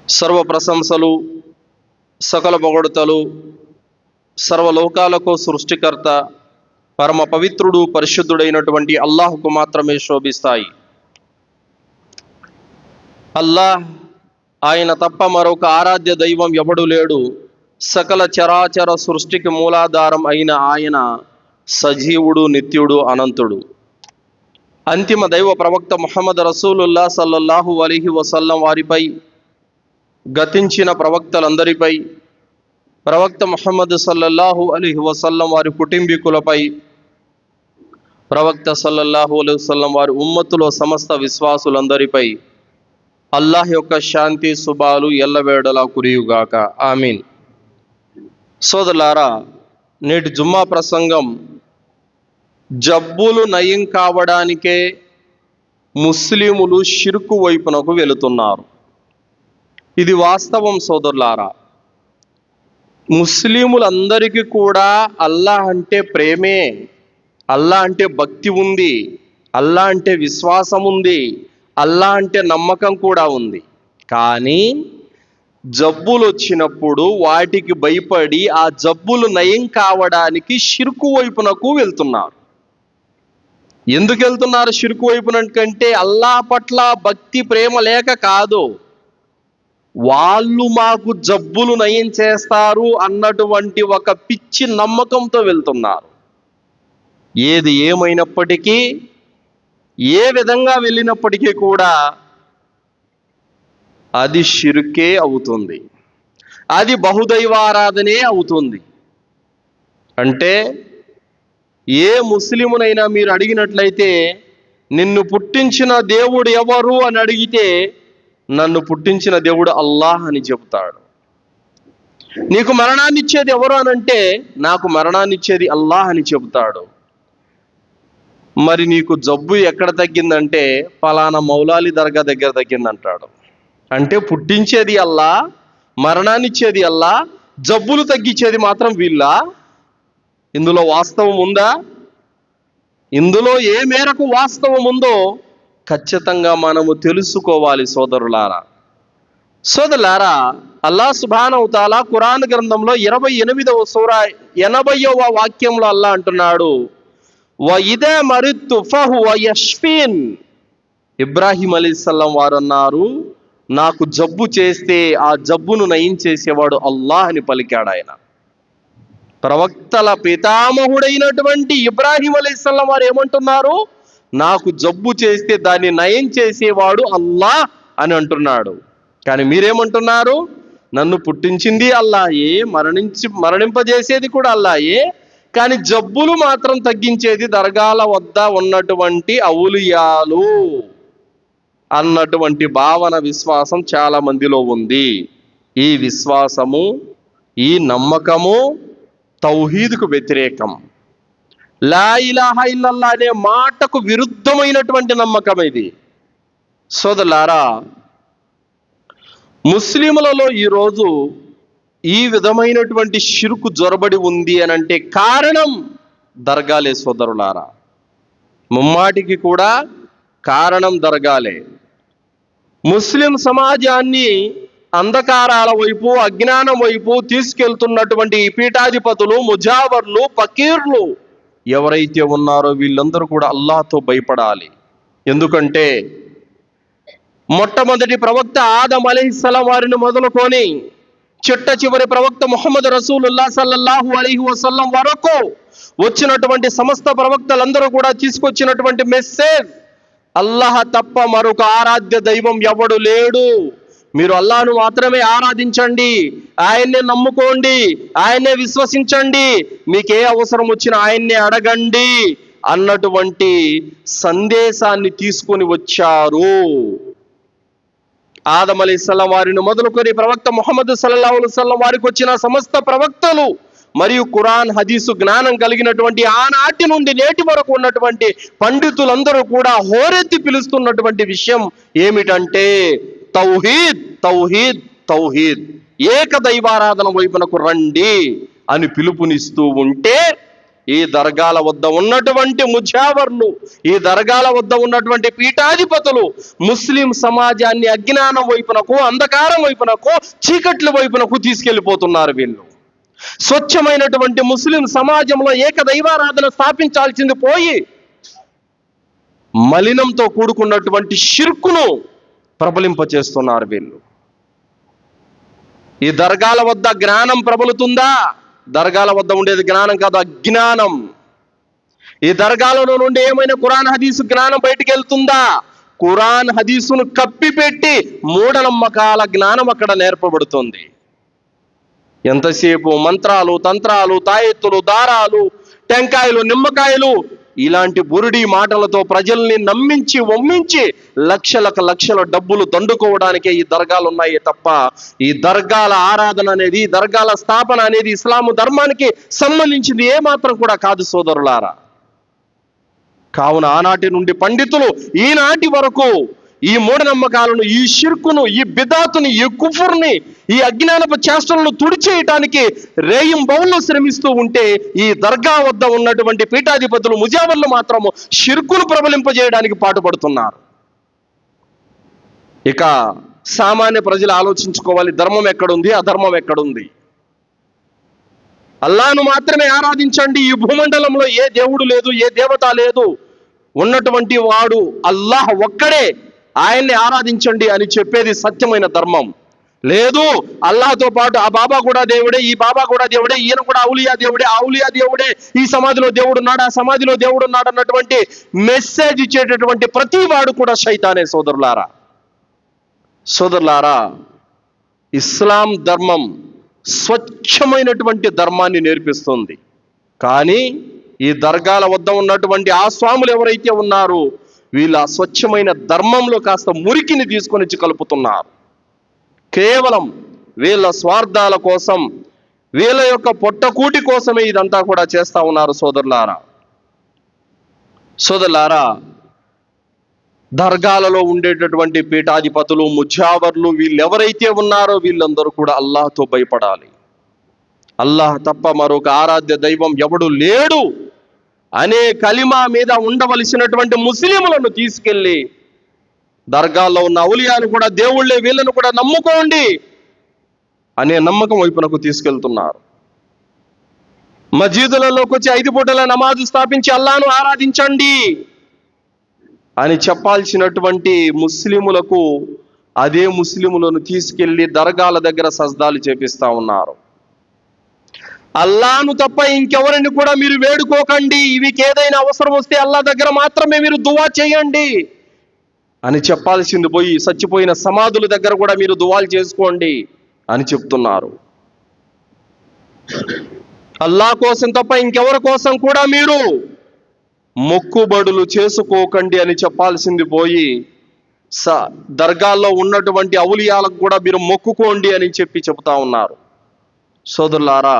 సర్వ ప్రశంసలు, సకల పొగడుతలు సర్వలోకాలకు సృష్టికర్త, పరమ పవిత్రుడు, పరిశుద్ధుడైనటువంటి అల్లాహుకు మాత్రమే శోభిస్తాయి. అల్లాహ్, ఆయన తప్ప మరొక ఆరాధ్య దైవం ఎవడు లేడు. సకల చరాచర సృష్టికి మూలాధారం అయిన ఆయన సజీవుడు, నిత్యుడు, అనంతుడు. అంతిమ దైవ ప్రవక్త ముహమ్మద్ రసూలుల్లా సల్లల్లాహు అలైహి వసల్లం వారిపై, గతించిన ప్రవక్తలందరిపై, ప్రవక్త ముహమ్మద్ సల్లల్లాహు అలైహి వసల్లం వారి కుటుంబీకులపై, ప్రవక్త సల్లల్లాహు అలైహి వసల్లం వారి ఉమ్మతులో సమస్త విశ్వాసులందరిపై అల్లాహ్ యొక్క శాంతి శుభాలు ఎల్లవేళలా కురియుగాక. ఆమీన్. సోదరులారా, నేటి జుమ్మా ప్రసంగం జబ్బులు నయం కావడానికే ముస్లిములు షిర్కు వైపునకు వెళుతున్నారు. ఇది వాస్తవం సోదరులారా. ముస్లిములందరికీ కూడా అల్లాహ్ అంటే ప్రేమే, అల్లాహ్ అంటే భక్తి ఉంది, అల్లాహ్ అంటే విశ్వాసం ఉంది, అల్లాహ్ అంటే నమ్మకం కూడా ఉంది. కానీ జబ్బులు వచ్చినప్పుడు వాటికి భయపడి ఆ జబ్బులు నయం కావడానికి షిర్కు వైపునకు వెళ్తున్నారు. ఎందుకు వెళ్తున్నారు షిర్కు వైపునంటే అల్లాహ్ పట్ల భక్తి ప్రేమ లేక కాదు, వాళ్ళు మాకు జబ్బులు నయం చేస్తారు అన్నటువంటి ఒక పిచ్చి నమ్మకంతో వెళ్తున్నారు. ఏది ఏమైనప్పటికీ, ఏ విధంగా వెళ్ళినప్పటికీ కూడా అది షిర్కే అవుతుంది, అది బహుదైవారాధనే అవుతుంది. అంటే ఏ ముస్లిమునైనా మీరు అడిగినట్లయితే, నిన్ను పుట్టించిన దేవుడు ఎవరు అని అడిగితే, నన్ను పుట్టించిన దేవుడు అల్లాహ్ అని చెబుతాడు. నీకు మరణాన్ని ఇచ్చేది ఎవరు అనంటే, నాకు మరణాన్ని ఇచ్చేది అల్లాహ్ అని చెబుతాడు. మరి నీకు జబ్బు ఎక్కడ తగ్గిందంటే, ఫలానా మౌలాలి దర్గా దగ్గర తగ్గిందంటాడు. అంటే పుట్టించేది అల్లాహ్, మరణాన్ని ఇచ్చేది అల్లాహ్, జబ్బులు తగ్గించేది మాత్రం వీళ్ళ. ఇందులో వాస్తవం ఉందా? ఇందులో ఏ మేరకు వాస్తవం ఉందో ఖచ్చితంగా మనము తెలుసుకోవాలి సోదరులారా. అల్లాహ్ సుబ్హానహు తఆలా ఖురాన్ గ్రంథంలో 28వ సూరా 80వ వాక్యంలో అల్లాహ్ అంటున్నాడు, వఇదా మరిద్తు ఫహువ యష్ఫీన్. ఇబ్రాహీం అలైహిస్సలాం వారు అన్నారు, నాకు జబ్బు చేస్తే ఆ జబ్బును నయం చేసేవాడు అల్లాహ్ అని పలికాడు ఆయన. ప్రవక్తల పితామహుడైనటువంటి ఇబ్రాహీం అలైహిస్సలాం వారు ఏమంటున్నారు? నాకు జబ్బు చేస్తే దాన్ని నయం చేసేవాడు అల్లాహ్ అని అంటున్నాడు. కానీ మీరేమంటున్నారు? నన్ను పుట్టించింది అల్లాహే, మరణింపజేసేది కూడా అల్లాహే, కానీ జబ్బులు మాత్రం తగ్గించేది దర్గాల వద్ద ఉన్నటువంటి ఔలియాలు అన్నటువంటి భావన, విశ్వాసం చాలా మందిలో ఉంది. ఈ విశ్వాసము, ఈ నమ్మకము తౌహీద్కు వ్యతిరేకం. లా ఇలాహా ఇల్లల్లాహ్ అనే మాటకు విరుద్ధమైనటువంటి నమ్మకం ఇది. సోదరులారా, ముస్లిములలో ఈరోజు ఈ విధమైనటువంటి షిర్కు జొరబడి ఉంది అని అంటే కారణం దర్గాలే సోదరులారా. ముమ్మాటికి కూడా కారణం దర్గాలే. ముస్లిం సమాజాన్ని అంధకారాల వైపు, అజ్ఞానం వైపు తీసుకెళ్తున్నటువంటి పీఠాధిపతులు, ముజావర్లు, ఫకీర్లు ఎవరైతే ఉన్నారో వీళ్ళందరూ కూడా అల్లాహ్తో భయపడాలి. ఎందుకంటే మొట్టమొదటి ప్రవక్త ఆదం అలైహిస్సలాం వారిని మొదలుకొని చిట్ట చివరి ప్రవక్త ముహమ్మద్ రసూలుల్లాహ్ సల్లల్లాహు అలైహి వసల్లం వరకు వచ్చినటువంటి సమస్త ప్రవక్తలందరూ కూడా తీసుకొచ్చినటువంటి మెసేజ్, అల్లాహ్ తప్ప మరొక ఆరాధ్య దైవం ఎవడు లేడు, మీరు అల్లాహ్ను మాత్రమే ఆరాధించండి, ఆయన్నే నమ్ముకోండి, ఆయన్నే విశ్వసించండి, మీకే అవసరం వచ్చినా ఆయన్నే అడగండి అన్నటువంటి సందేశాన్ని తీసుకొని వచ్చారు. ఆదం అలైహిస్సలాం వారిని మొదలుకొని ప్రవక్త ముహమ్మద్ సల్లల్లాహు అలైహి వసల్లం వారికి వచ్చిన సమస్త ప్రవక్తలు మరియు ఖురాన్ హదీసు జ్ఞానం కలిగినటువంటి ఆనాటి నుండి నేటి వరకు ఉన్నటువంటి పండితులందరూ కూడా హోరెత్తి పిలుస్తున్నటువంటి విషయం ఏమిటంటే తౌహీద్, తౌహీద్, తౌహీద్, ఏక దైవారాధన వైపునకు రండి అని పిలుపునిస్తూ ఉంటే ఈ దర్గాల వద్ద ఉన్నటువంటి ముజావర్లు, ఈ దర్గాల వద్ద ఉన్నటువంటి పీఠాధిపతులు ముస్లిం సమాజాన్ని అజ్ఞానం వైపునకు, అంధకారం వైపునకు, చీకట్ల వైపునకు తీసుకెళ్లిపోతున్నారు. వీళ్ళు స్వచ్ఛమైనటువంటి ముస్లిం సమాజంలో ఏకదైవారాధన స్థాపించాల్సింది పోయి మలినంతో కూడుకున్నటువంటి షిర్కును ప్రబలింపచేస్తున్నారు. వీళ్ళు ఈ దర్గాల వద్ద జ్ఞానం ప్రబలుతుందా? దర్గాల వద్ద ఉండేది జ్ఞానం కాదు, అజ్ఞానం. ఈ దర్గాలలో నుండి ఏమైనా ఖురాన్ హదీసు జ్ఞానం బయటికి వెళ్తుందా? ఖురాన్ హదీసును కప్పిపెట్టి మూఢనమ్మకాల జ్ఞానం అక్కడ నేర్పబడుతుంది. ఎంతసేపు మంత్రాలు, తంత్రాలు, తాయెత్తులు, దారాలు, టెంకాయలు, నిమ్మకాయలు, ఇలాంటి బురుడి మాటలతో ప్రజల్ని నమ్మించి ఒమ్మించి లక్షల డబ్బులు దండుకోవడానికే ఈ దర్గాలు ఉన్నాయి తప్ప ఈ దర్గాల ఆరాధన అనేది, ఈ దర్గాల స్థాపన అనేది ఇస్లాము ధర్మానికి సంబంధించింది ఏమాత్రం కూడా కాదు సోదరులారా. కావున ఆనాటి నుండి పండితులు ఈనాటి వరకు ఈ మూఢనమ్మకాలను, ఈ షిర్కును, ఈ బిదాతుని, ఈ కుఫర్ని, ఈ అజ్ఞానపు చేష్టలను తుడిచేయటానికి రేయింబౌళ్ళు శ్రమిస్తూ ఉంటే ఈ దర్గా వద్ద ఉన్నటువంటి పీఠాధిపతులు, ముజావర్లు మాత్రము షిర్కును ప్రబలింపజేయడానికి పాటుపడుతున్నారు. ఇక సామాన్య ప్రజలు ఆలోచించుకోవాలి, ధర్మం ఎక్కడుంది, అధర్మం ఎక్కడుంది? అల్లాను మాత్రమే ఆరాధించండి, ఈ భూమండలంలో ఏ దేవుడు లేదు, ఏ దేవత లేదు, ఉన్నటువంటి వాడు అల్లాహ్ ఒక్కడే, ఆయన్ని ఆరాధించండి అని చెప్పేది సత్యమైన ధర్మం. లేదు, అల్లాహ్తో పాటు ఆ బాబా కూడా దేవుడే, ఈ బాబా కూడా దేవుడే, ఈయన కూడా ఔలియా దేవుడే, ఆ ఔలియా దేవుడే, ఈ సమాధిలో దేవుడు ఉన్నాడు, ఆ సమాధిలో దేవుడు ఉన్నాడు అన్నటువంటి మెసేజ్ ఇచ్చేటటువంటి ప్రతి వాడు కూడా శైతానే. సోదరులారా, ఇస్లాం ధర్మం స్వచ్ఛమైనటువంటి ధర్మాన్ని నేర్పిస్తుంది. కానీ ఈ దర్గాల వద్ద ఉన్నటువంటి ఆ స్వాములు ఎవరైతే ఉన్నారో వీళ్ళ స్వచ్ఛమైన ధర్మంలో కాస్త మురికిని తీసుకొని కలుపుతున్నారు. కేవలం వీళ్ళ స్వార్థాల కోసం, వీళ్ళ యొక్క పొట్టకూటి కోసమే ఇదంతా కూడా చేస్తా ఉన్నారు. సోదరులారా, దర్గాలలో ఉండేటటువంటి పీఠాధిపతులు, ముజావర్లు, వీళ్ళెవరైతే ఉన్నారో వీళ్ళందరూ కూడా అల్లాహ్తో భయపడాలి. అల్లాహ్ తప్ప మరొక ఆరాధ్య దైవం ఎవడు లేడు అనే కలిమా మీద ఉండవలసినటువంటి ముస్లింలను తీసుకెళ్లి దర్గాల్లో ఉన్న ఔలియాను కూడా దేవుళ్ళే, వీళ్ళను కూడా నమ్ముకోండి అనే నమ్మకం వైపునకు తీసుకెళ్తున్నారు. మసీదులలోకి వచ్చి 5 పూటల నమాజు స్థాపించి అల్లాను ఆరాధించండి అని చెప్పాల్సినటువంటి ముస్లిములకు అదే ముస్లిములను తీసుకెళ్లి దర్గాల దగ్గర సజ్దాలు చేపిస్తా ఉన్నారు. అల్లాను తప్ప ఇంకెవరిని కూడా మీరు వేడుకోకండి, వీరికి ఏదైనా అవసరం వస్తే అల్లా దగ్గర మాత్రమే మీరు దువా చేయండి అని చెప్పాల్సింది పోయి చచ్చిపోయిన సమాధుల దగ్గర కూడా మీరు దువాలు చేసుకోండి అని చెప్తున్నారు. అల్లా కోసం తప్ప ఇంకెవరి కోసం కూడా మీరు మొక్కుబడులు చేసుకోకండి అని చెప్పాల్సింది పోయి దర్గాల్లో ఉన్నటువంటి ఔలియాలకు కూడా మీరు మొక్కుకోండి అని చెప్తా ఉన్నారు. సోదరులారా,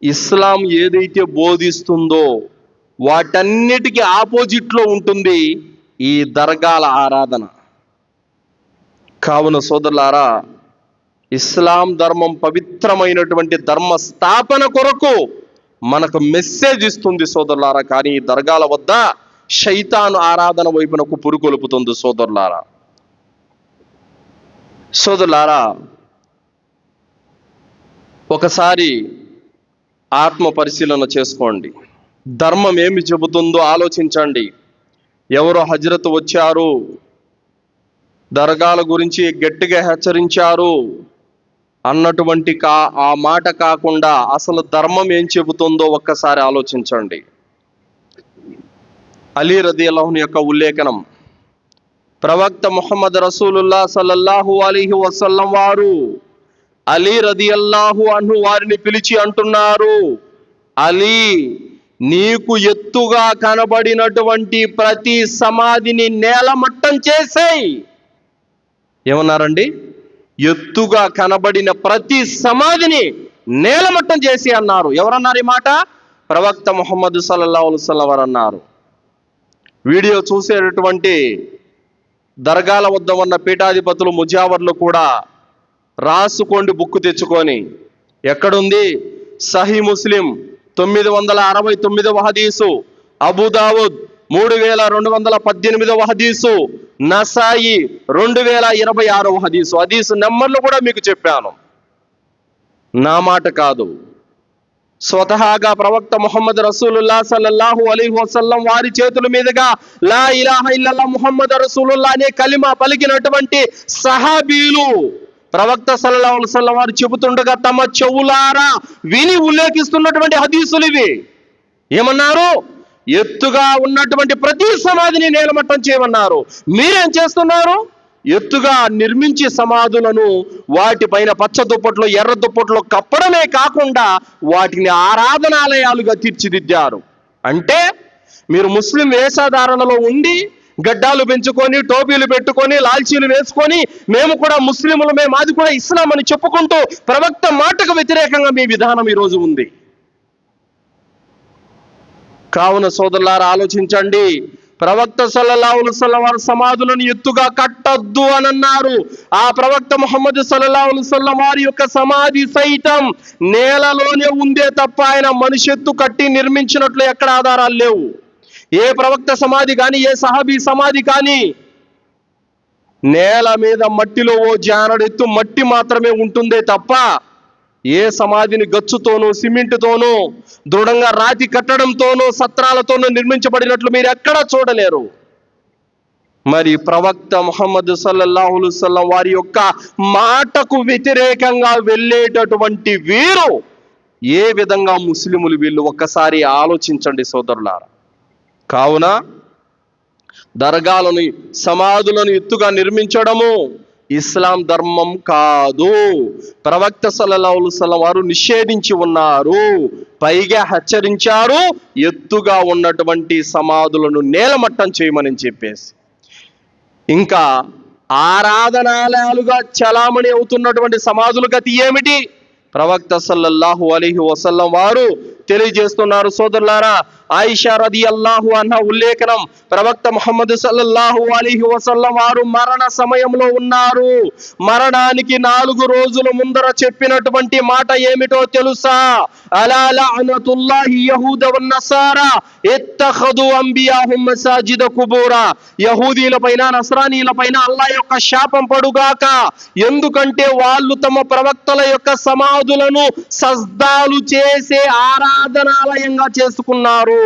ఇస్లాం ఏదైతే బోధిస్తుందో వాటన్నిటికీ ఆపోజిట్లో ఉంటుంది ఈ దర్గాల ఆరాధన. కావున సోదరులారా, ఇస్లాం ధర్మం పవిత్రమైనటువంటి ధర్మ స్థాపన కొరకు మనకు మెసేజ్ ఇస్తుంది సోదరులారా. కానీ ఈ దర్గాల వద్ద శైతాను ఆరాధన వైపునకు పురుకొల్పుతుంది సోదరులారా. ఒకసారి ఆత్మ పరిశీలన చేసుకోండి. ధర్మం ఏమి చెబుతుందో ఆలోచించండి. ఎవరో హజ్రత్ వచ్చారు, దర్గాల గురించి గట్టిగా హెచ్చరించారు అన్నటువంటి ఆ మాట కాకుండా అసలు ధర్మం ఏం చెబుతుందో ఒక్కసారి ఆలోచించండి. అలీ రదియల్లాహు అన్హు యొక్క ఉల్లేఖనం, ప్రవక్త ముహమ్మద్ రసూలుల్లా సల్లల్లాహు అలైహి వసల్లం వారు అలీ రదియల్లాహు అన్హు వారిని పిలిచి అంటున్నారు, అలీ, నీకు ఎత్తుగా కనబడినటువంటి ప్రతి సమాధిని నేలమట్టం చేసేయ్. ఏమన్నారండి? ఎత్తుగా కనబడిన ప్రతి సమాధిని నేలమట్టం చేసి అన్నారు. ఎవరన్నారు ఈ మాట? ప్రవక్త ముహమ్మద్ సల్లల్లాహు అలైహి వసల్లం వారు అన్నారు. వీడియో చూసేటటువంటి దర్గాల వద్ద ఉన్న పీఠాధిపతులు, ముజావర్లు కూడా రాసుకోండి, బుక్కు తెచ్చుకొని. ఎక్కడుంది? సహీ ముస్లిం 969వ హదీసు, అబూదావుద్ 3218వ హదీసు, నసాయి 2026వ హదీసు. హదీసు నెంబర్లు కూడా మీకు చెప్పాను, నా మాట కాదు. స్వతహాగా ప్రవక్త ముహమ్మద్ రసూలుల్లాహ్ సల్లల్లాహు అలైహి వసల్లం వారి చేతుల మీదుగా లా ఇలాహ ఇల్లల్లాహ్ ముహమ్మద్ రసూలుల్లాహ్ అనే కలిమా పలికినటువంటి సహాబీలు ప్రవక్త సల్లల్లాహు అలైహి వసల్లం వారు చెబుతుండగా తమ చెవులారా విని ఉల్లేఖిస్తున్నటువంటి హదీసులు ఇవి. ఏమన్నారు? ఎత్తుగా ఉన్నటువంటి ప్రతి సమాధిని నేలమట్టం చేయమన్నారు. మీరేం చేస్తున్నారు? ఎత్తుగా నిర్మించి సమాధులను వాటిపైన పచ్చ దుప్పట్లు, ఎర్ర దుప్పట్లు కప్పడమే కాకుండా వాటిని ఆరాధనాలయాలుగా తీర్చిదిద్దారు. అంటే మీరు ముస్లిం వేషధారణలో ఉండి గడ్డాలు పెంచుకొని, టోపీలు పెట్టుకొని, లాల్చీలు వేసుకొని మేము కూడా ముస్లిములమే, మాది కూడా ఇస్లాం అని చెప్పుకుంటూ ప్రవక్త మాటకు వ్యతిరేకంగా మీ విధానం ఈరోజు ఉంది. కావున సోదరులారా ఆలోచించండి. ప్రవక్త సల్లల్లాహు అలైహి వసల్లం వారి సమాధులను ఎత్తుగా కట్టొద్దు అని అన్నారు. ఆ ప్రవక్త ముహమ్మద్ సల్లల్లాహు అలైహి వసల్లం వారి యొక్క సమాధి సైతం నేలలోనే ఉందే తప్ప ఆయన మనిషి ఎత్తు కట్టి నిర్మించినట్లు ఎక్కడ ఆధారాలు లేవు. ఏ ప్రవక్త సమాధి కానీ, ఏ సహాబీ సమాధి కానీ నేల మీద మట్టిలో ఓ జానడెత్తు మట్టి మాత్రమే ఉంటుందే తప్ప ఏ సమాధిని గచ్చుతోనూ, సిమెంటుతోనూ, దృఢంగా రాతి కట్టడంతోనూ, సత్రాలతోనూ నిర్మించబడినట్లు మీరు ఎక్కడా చూడలేరు. మరి ప్రవక్త ముహమ్మద్ సల్లల్లాహు అలైహి వసల్లం వారి యొక్క మాటకు వ్యతిరేకంగా వెళ్ళేటటువంటి వీరు ఏ విధంగా ముస్లిములు వీళ్ళు ఒక్కసారి ఆలోచించండి సోదరులారా. కావున దర్గాలను, సమాధులను ఎత్తుగా నిర్మించడము ఇస్లాం ధర్మం కాదు. ప్రవక్త సల్లల్లాహు అలైహి వసల్లం వారు నిషేధించి ఉన్నారు, పైగా హెచ్చరించారు ఎత్తుగా ఉన్నటువంటి సమాధులను నేలమట్టం చేయమని చెప్పేసి. ఇంకా ఆరాధనాలయాలుగా చలామణి అవుతున్నటువంటి సమాధుల గతి ఏమిటి? ప్రవక్త సల్లల్లాహు అలైహి వసల్లం వారు తెలియజేస్తున్నారు సోదరులారా. ఆయిషా రదియల్లాహు అన్హా ఉల్లేఖనం, ప్రవక్త ముహమ్మద్ సల్లల్లాహు అలైహి వసల్లం వారు మరణ సమయంలో ఉన్నారు. మరణానికి 4 రోజుల ముందర చెప్పినటువంటి మాట ఏమిటో తెలుసా? అలా లఅనతుల్లాహి యహూద వన్నసారా ఇత్తఖదు అంబియాహుం మసాజిద కుబూరా. యహూదీల పైన, నస్రానీల పైన అల్లాహ్ యొక్క శాపం పడుగాక. ఎందుకంటే వాళ్ళు తమ ప్రవక్తల యొక్క సమాధులను సజ్దాలు చేసే ఆరాధనాలయంగా చేసుకున్నారు.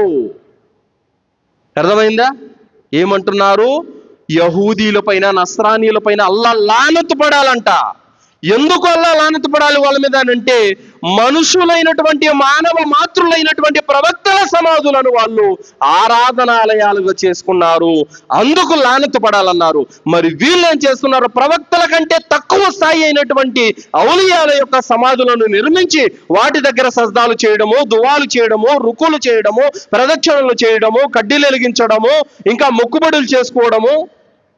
అర్థమైందా? ఏమంటున్నారు? యహూదీల పైన, నస్రానీల పైన అల్లాహ్ లానతు పడాలంట. ఎందుకు అల్లాహ్ లానతు పడాలి వాళ్ళ మీద అంటే, మనుషులైనటువంటి, మానవ మాతృలైనటువంటి ప్రవక్తల సమాధులను వాళ్ళు ఆరాధనాలయాలుగా చేసుకున్నారు, అందుకు లానతు పడాలన్నారు. మరి వీళ్ళు ఏం చేస్తున్నారు? ప్రవక్తల కంటే తక్కువ స్థాయి అయినటువంటి ఔలియాల యొక్క సమాధులను నిర్మించి వాటి దగ్గర సజ్దాలు చేయడము, దువాలు చేయడము, రుకులు చేయడము, ప్రదక్షిణలు చేయడము, కడ్డీలు వెలిగించడము, ఇంకా మొక్కుబడులు చేసుకోవడము,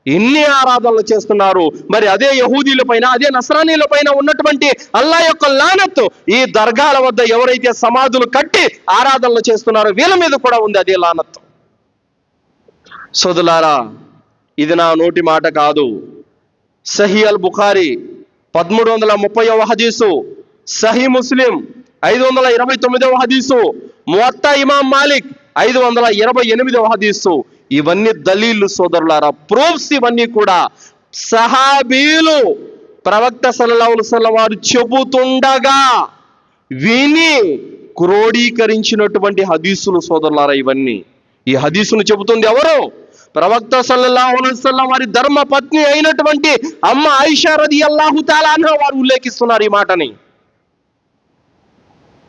ఇన్ని ఆరాధనలు చేస్తున్నారు. మరి అదే యహూదీల పైన, అదే నస్రానీల పైన ఉన్నటువంటి అల్లాహ్ యొక్క లానత్ ఈ దర్గాల వద్ద ఎవరైతే సమాధులు కట్టి ఆరాధనలు చేస్తున్నారో వీళ్ళ మీద కూడా ఉంది అదే లానత్. సోదరులారా, ఇది నా నోటి మాట కాదు. సహీ అల్ బుఖారీ 1330వ హదీసు, సహీ ముస్లిం 529వ హదీసు, మువత్తా ఇమాం మాలిక్ 528వ హదీసు. ఇవన్నీ దలీలు సోదరులారా, ప్రూఫ్స్. ఇవన్నీ కూడా సహాబీలు ప్రవక్త సల్లల్లాహు అలైహి వసల్లం వారు చెబుతుండగా విని క్రోడీకరించినటువంటి హదీసులు సోదరులారా ఇవన్నీ. ఈ హదీసును చెబుతుంది ఎవరు? ప్రవక్త సల్లల్లాహు అలైహి వసల్లం వారి ధర్మ పత్ని అయినటువంటి అమ్మ ఆయిషా రదియల్లాహు తఆలా అన్హా వారు ఉల్లేఖిస్తున్నారు ఈ మాటని.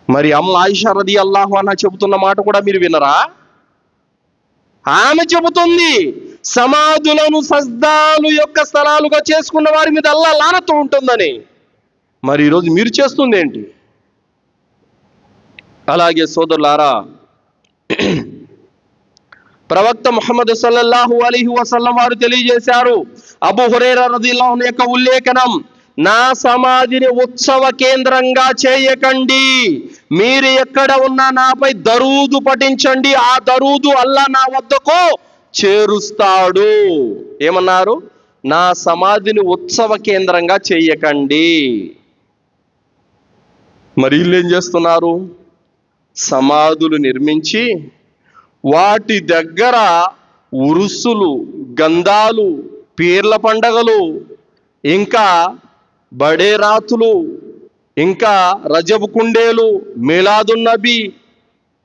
మరి అమ్మ ఆయిషా రదియల్లాహు అన్హా చెబుతున్న మాట కూడా మీరు వినరా? ఆమె చెబుతుంది సమాధులను సజ్దాలు యొక్క స్థలాలుగా చేసుకున్న వారి మీద అల్లాహ్ లానతు ఉంటుందని. మరి ఈరోజు మీరు చేస్తుంది ఏంటి? అలాగే సోదరులారా, ప్రవక్త ముహమ్మద్ సల్లల్లాహు అలైహి వసల్లం వారు తెలియజేశారు, అబూ హురైరా రదియల్లాహు అన్హు యొక్క ఉల్లేఖనం, నా సమాధిని ఉత్సవ కేంద్రంగా చేయకండి, మీరు ఎక్కడ ఉన్నా నాపై దరూదు పఠించండి, ఆ దరూదు అల్లాహ్ నా వద్దకు చేరుస్తాడు. ఏమన్నారు? నా సమాధిని ఉత్సవ కేంద్రంగా చేయకండి. మరి వీళ్ళు ఏం చేస్తున్నారు? సమాధులు నిర్మించి వాటి దగ్గర ఉరుసులు, గంధాలు, పీర్ల పండగలు, ఇంకా బడేరాతులు, ఇంకా రజబు కుండేలు, మిలాదున్నబీ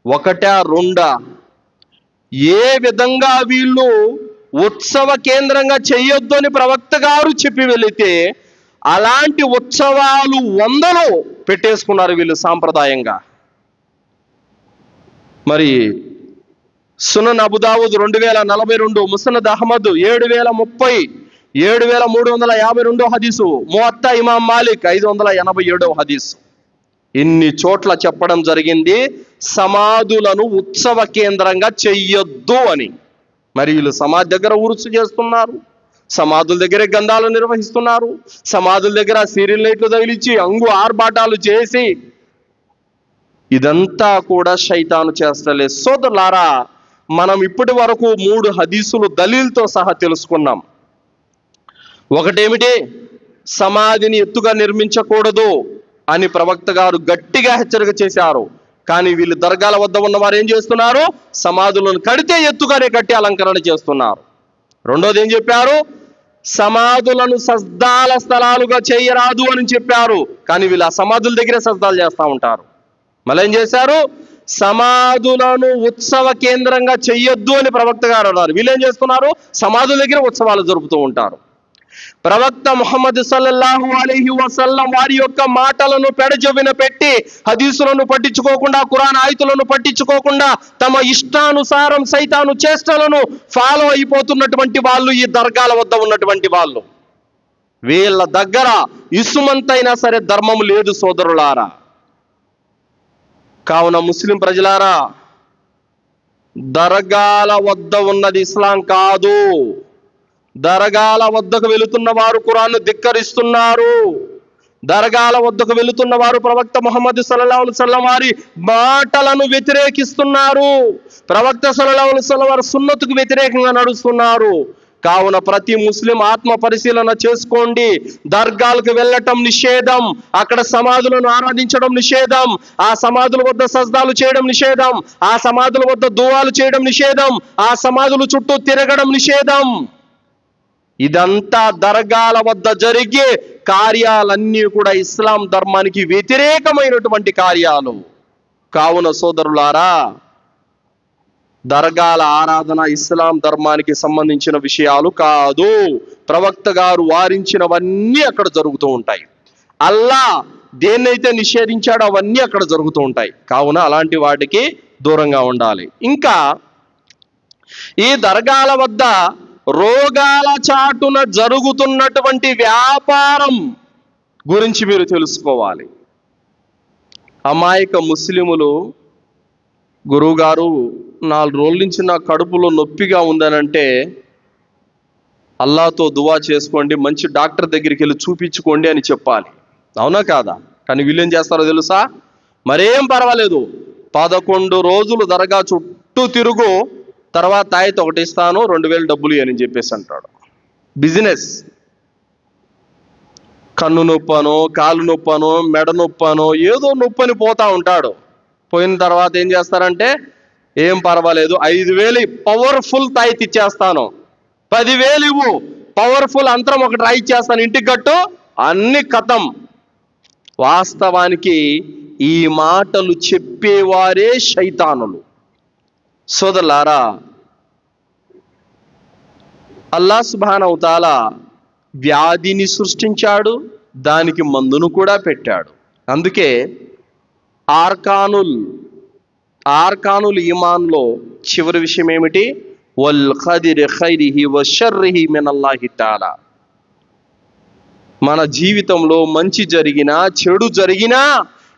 ఒకటా రెండా, ఏ విధంగా వీళ్ళు ఉత్సవ కేంద్రంగా చేయొద్దు అని ప్రవక్త గారు చెప్పి వెళితే అలాంటి ఉత్సవాలు 100 పెట్టేసుకున్నారు వీళ్ళు సాంప్రదాయంగా. మరి సునన్ అబుదావుద్ 2042, ముస్నద్ అహ్మద్ 7030, 7352 హదీసు, మువత్తా ఇమాం మాలిక్ 587 హదీసు. ఇన్ని చోట్ల చెప్పడం జరిగింది సమాధులను ఉత్సవ కేంద్రంగా చెయ్యొద్దు అని. మరి వీళ్ళు సమాధి దగ్గర ఉరుసు చేస్తున్నారు, సమాధుల దగ్గరే గంధాలు నిర్వహిస్తున్నారు, సమాధుల దగ్గర సీరియల్ లైట్లు తగిలించి ఆర్భాటాలు చేసి, ఇదంతా కూడా శైతాను చేస్తలే. సోదరులారా, మనం ఇప్పటి వరకు 3 హదీసులు దలీల్తో సహా తెలుసుకున్నాం. ఒకటేమిటి? సమాధిని ఎత్తుగా నిర్మించకూడదు అని ప్రవక్త గారు గట్టిగా హెచ్చరిక చేశారు. కానీ వీళ్ళు దర్గాల వద్ద ఉన్నవారు ఏం చేస్తున్నారు? సమాధులను కడితే ఎత్తుగానే కట్టి అలంకరణ చేస్తున్నారు. రెండోది ఏం చెప్పారు? సమాధులను సజ్దాల స్థలాలుగా చేయరాదు అని చెప్పారు. కానీ వీళ్ళు ఆ సమాధుల దగ్గరే సజ్దాలు చేస్తూ ఉంటారు. మళ్ళీ ఏం చేశారు? సమాధులను ఉత్సవ కేంద్రంగా చెయ్యొద్దు అని ప్రవక్త గారు అన్నారు. వీళ్ళు ఏం చేస్తున్నారు? సమాధుల దగ్గర ఉత్సవాలు జరుపుతూ ఉంటారు. ప్రవక్త ముహమ్మద్ సల్లల్లాహు అలైహి వసల్లం వారి యొక్క మాటలను పెడచెవిన పెట్టి హదీసులను పట్టించుకోకుండా, ఖురాన్ ఆయతులను పట్టించుకోకుండా తమ ఇష్టానుసారం సైతాను చేష్టలను ఫాలో అయిపోతున్నటువంటి వాళ్ళు ఈ దర్గాల వద్ద ఉన్నటువంటి వాళ్ళు. వీళ్ళ దగ్గర ఇసుమంతైనా సరే ధర్మం లేదు సోదరులారా. కావున ముస్లిం ప్రజలారా, దర్గాల వద్ద ఉన్నది ఇస్లాం కాదు. దర్గాల వద్దకు వెళుతున్న వారు ఖురాన్ను ధిక్కరిస్తున్నారు. దర్గాల వద్దకు వెళుతున్న వారు ప్రవక్త ముహమ్మద్ సల్లల్లాహు అలైహి వసల్లం వారి మాటలను వ్యతిరేకిస్తున్నారు. ప్రవక్త సల్లల్లాహు అలైహి వసల్లం వారి సున్నతుకు వ్యతిరేకంగా నడుస్తున్నారు. కావున ప్రతి ముస్లిం ఆత్మ పరిశీలన చేసుకోండి. దర్గాలకు వెళ్ళటం నిషేధం, అక్కడ సమాధులను ఆరాధించడం నిషేధం, ఆ సమాధుల వద్ద సజ్దాలు చేయడం నిషేధం, ఆ సమాధుల వద్ద దువాలు చేయడం నిషేధం, ఆ సమాధుల చుట్టూ తిరగడం నిషేధం. ఇదంతా దర్గాల వద్ద జరిగే కార్యాలన్నీ కూడా ఇస్లాం ధర్మానికి వ్యతిరేకమైనటువంటి కార్యాలు. కావున సోదరులారా, దర్గాల ఆరాధన ఇస్లాం ధర్మానికి సంబంధించిన విషయాలు కాదు. ప్రవక్త గారు వారించినవన్నీ అక్కడ జరుగుతూ ఉంటాయి. అల్లా దేన్నైతే నిషేధించాడో అవన్నీ అక్కడ జరుగుతూ ఉంటాయి. కావున అలాంటి వాటికి దూరంగా ఉండాలి. ఇంకా ఈ దర్గాల వద్ద రోగాల చాటున జరుగుతున్నటువంటి వ్యాపారం గురించి మీరు తెలుసుకోవాలి. అమాయక ముస్లిములు, గురువుగారు 4 రోజుల నుంచి నా కడుపులో నొప్పిగా ఉందనంటే అల్లాతో దువా చేసుకోండి, మంచి డాక్టర్ దగ్గరికి వెళ్ళి చూపించుకోండి అని చెప్పాలి. అవునా కాదా? కానీ వీళ్ళేం చేస్తారో తెలుసా? మరేం పర్వాలేదు, 11 రోజులు దర్గా చుట్టూ తిరుగు, తర్వాత తాయిత ఒకటి ఇస్తాను, 2000 డబ్బులు అని చెప్పేసి అంటాడు. బిజినెస్. కన్ను నొప్పనో, కాలు నొప్పనో, మెడ నొప్పనో, ఏదో నొప్పని పోతా ఉంటాడు. పోయిన తర్వాత ఏం చేస్తారంటే, ఏం పర్వాలేదు, 5000 పవర్ఫుల్ తాయిత్ ఇచ్చేస్తాను, 10,000 ఇవ్వు, పవర్ఫుల్ అంతరం ఒకటి రాయిచ్చేస్తాను, ఇంటికి కట్టు, అన్ని కథం. వాస్తవానికి ఈ మాటలు చెప్పేవారే శైతానులు. సోదరులారా, అల్లాహ్ సుబ్హానహు తఆలా వ్యాధిని సృష్టించాడు, దానికి మందును కూడా పెట్టాడు. అందుకే ఆర్కానుల్ ఈమాన్లో చివరి విషయం ఏమిటి? వల్ ఖదిరి ఖైరిహి వషర్రిహి మినల్లాహి తఆలా. మన జీవితంలో మంచి జరిగినా చెడు జరిగినా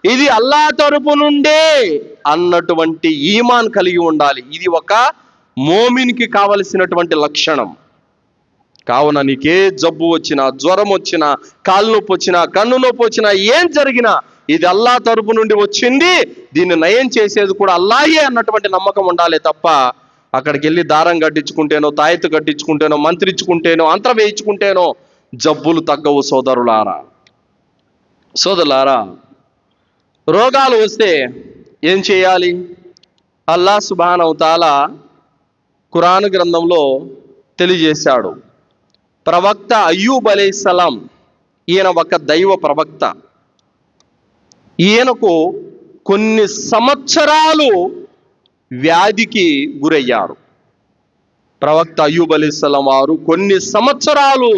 ఇది అల్లాహ్ తరపు నుండే అన్నటువంటి ఈమాన్ కలిగి ఉండాలి. ఇది ఒక మోమిన్కి కావలసినటువంటి లక్షణం. కావున నీకే జబ్బు వచ్చినా, జ్వరం వచ్చినా, కాలు నొప్పి వచ్చినా, కన్ను నొప్పి వచ్చినా, ఏం జరిగినా ఇది అల్లాహ్ తరపు నుండి వచ్చింది, దీన్ని నయం చేసేది కూడా అల్లాహే అన్నటువంటి నమ్మకం ఉండాలి తప్ప అక్కడికి వెళ్ళి దారం కట్టించుకుంటేనో, తాయెత్తు కట్టించుకుంటేనో, మంత్రించుకుంటేనో, అంతరం వేయించుకుంటేనో జబ్బులు తగ్గవు సోదరులారా. రోగాలు వస్తే ఏం చేయాలి? అల్లాహ్ సుబ్హానహు తఆలా ఖురాన్ గ్రంథంలో తెలియజేశాడు. ప్రవక్త అయ్యూబ్ అలైహిస్సలాం, ఈయన ఒక దైవ ప్రవక్త. ఈయనకు కొన్ని సంవత్సరాలు వ్యాధికి గురయ్యారు. ప్రవక్త అయ్యూబ్ అలైహిస్సలాం వారు కొన్ని సంవత్సరాలు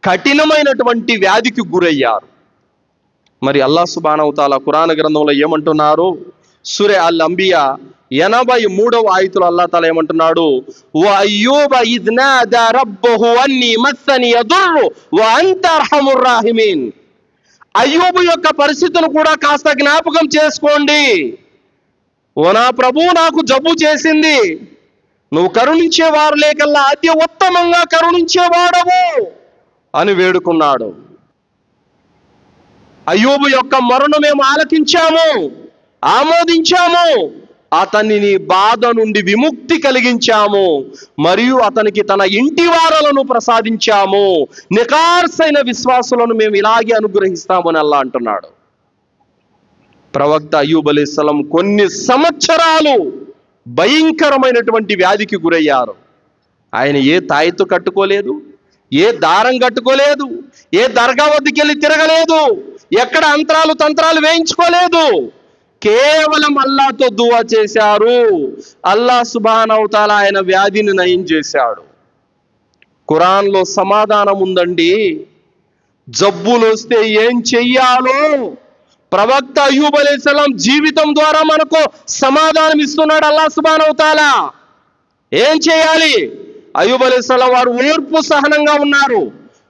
కఠినమైనటువంటి వ్యాధికి గురయ్యారు. మరి అల్లాహ్ సుబ్హానహు తఆలా ఖురాన్ గ్రంథంలో ఏమంటున్నారు? సూరా అల్ అంబియా 83వ ఆయతులో అల్లాహ్ తఆలా ఏమంటున్నాడు? వ అయ్యూబ ఇద్ నాదా రబ్బహు అన్నీ మస్సని యదుర్రు వ అంత అర్హముర్ రాహిమీన్. అయ్యూబు యొక్క పరిస్థితిని కూడా కాస్త జ్ఞాపకం చేసుకోండి. ఓ నా ప్రభు, నాకు జబ్బు చేసింది, నువ్వు కరుణించేవారు లేకల్లా అతి ఉత్తమంగా కరుణించేవాడవు అని వేడుకున్నాడు. అయ్యూబు యొక్క మొరను మేము ఆలకించాము, ఆమోదించాము, అతనిని బాధ నుండి విముక్తి కలిగించాము, మరియు అతనికి తన ఇంటి వారలను ప్రసాదించాము. నికార్సైన విశ్వాసులను మేము ఇలాగే అనుగ్రహిస్తామని అల్లాహ్ అంటున్నాడు. ప్రవక్త అయ్యూబ్ అలైహిస్సలాం కొన్ని సంవత్సరాలు భయంకరమైనటువంటి వ్యాధికి గురయ్యారు. ఆయన ఏ తాయిత్తు కట్టుకోలేదు, ఏ దారం కట్టుకోలేదు, ఏ దర్గా వద్దకు వెళ్ళి తిరగలేదు, ఎక్కడ అంతరాలు తంత్రాలు వేయించుకోలేదు. కేవలం అల్లాహ్తో దువా చేశారు. అల్లాహ్ సుబ్హానహు తఆలా ఆయన వ్యాధిని నయం చేశాడు. ఖురాన్లో సమాధానం ఉందండి. జబ్బులు వస్తే ఏం చెయ్యాలో ప్రవక్త అయ్యూబ్ అలైహిస్సలాం జీవితం ద్వారా మనకు సమాధానం ఇస్తున్నాడు అల్లాహ్ సుబ్హానహు తఆలా. ఏం చేయాలి? అయ్యూబ్ అలైహిస్సలాం వారు ఓర్పు సహనంగా ఉన్నారు.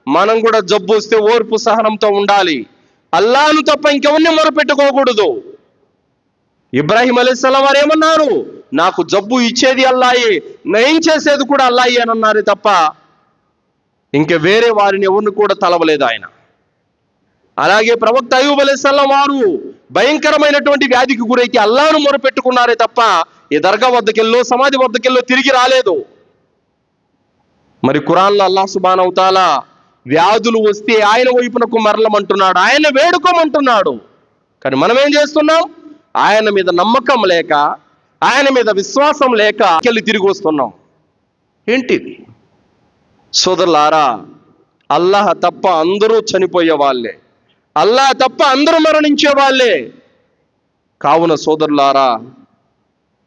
మనం కూడా జబ్బు వస్తే ఓర్పు సహనంతో ఉండాలి. అల్లాహ్ను తప్ప ఇంకెవరిని మొరపెట్టుకోకూడదు. ఇబ్రాహీం అలైహిస్సలాం వారు ఏమన్నారు? నాకు జబ్బు ఇచ్చేది అల్లాహే, నయం చేసేది కూడా అల్లాహే అని అన్నారే తప్ప ఇంక వేరే వారిని ఎవరిని కూడా తలవలేదు ఆయన. అలాగే ప్రవక్త అయ్యూబ్ అలైహిస్సలాం వారు భయంకరమైనటువంటి వ్యాధికి గురైకి అల్లాహ్ను మొరపెట్టుకున్నారే తప్ప ఈ దర్గా వద్దకెళ్ళో సమాధి వద్దకెళ్ళో తిరిగి రాలేదు. మరి ఖురాన్లో అల్లాహ్ సుబ్హానహు తఆలా వ్యాధులు వస్తే ఆయన వైపునకు మరలమంటున్నాడు, ఆయన వేడుకోమంటున్నాడు. కానీ మనం ఏం చేస్తున్నాం? ఆయన మీద నమ్మకం లేక, ఆయన మీద విశ్వాసం లేక వెళ్ళి తిరిగి వస్తున్నాం. ఏంటిది? సోదరులారా, అల్లాహ్ తప్ప అందరూ చనిపోయే వాళ్ళే, అల్లాహ్ తప్ప అందరూ మరణించే వాళ్ళే. కావున సోదరులారా,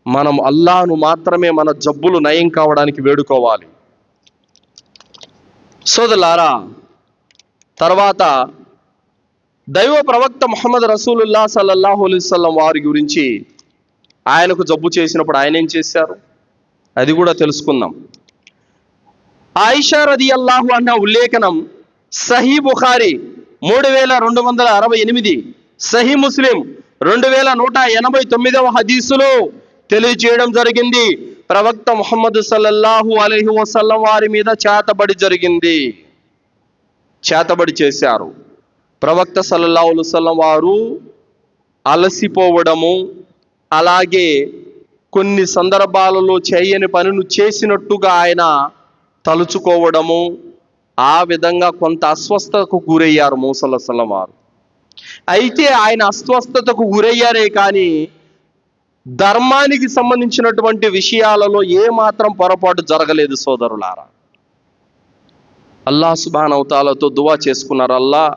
మనం అల్లాహ్ను మాత్రమే మన జబ్బులు నయం కావడానికి వేడుకోవాలి. సోదరులారా, తర్వాత దైవ ప్రవక్త ముహమ్మద్ రసూలుల్లాహ్ సల్లల్లాహు అలైహి వసల్లం వారి గురించి, ఆయనకు జబ్బు చేసినప్పుడు ఆయన ఏం చేశారు అది కూడా తెలుసుకుందాం. ఆయిషా రదియల్లాహు అన్హా ఉల్లేఖనం సహీ బుఖారి 3268, సహీ ముస్లిం 2189వ హదీసులో తెలియజేయడం జరిగింది. ప్రవక్త ముహమ్మద్ సల్లల్లాహు అలైహి వసల్లం వారి మీద చేతబడి జరిగింది, చేతబడి చేశారు. ప్రవక్త సల్లల్లాహు అలైహి వసల్లం వారు అలసిపోవడము, అలాగే కొన్ని సందర్భాలలో చేయని పనులు చేసినట్టుగా ఆయన తలుచుకోవడము, ఆ విధంగా కొంత అస్వస్థతకు గురయ్యారు మూసా సల్లల్లాహు అలైహి వసల్లం వారు. అయితే ఆయన అస్వస్థతకు గురయ్యారే కానీ ధర్మానికి సంబంధించినటువంటి విషయాలలో ఏమాత్రం పొరపాటు జరగలేదు. సోదరులారా, అల్లాహ్ సుబ్హానహు తఆలాతో దువా చేసుకున్నారు. అల్లాహ్,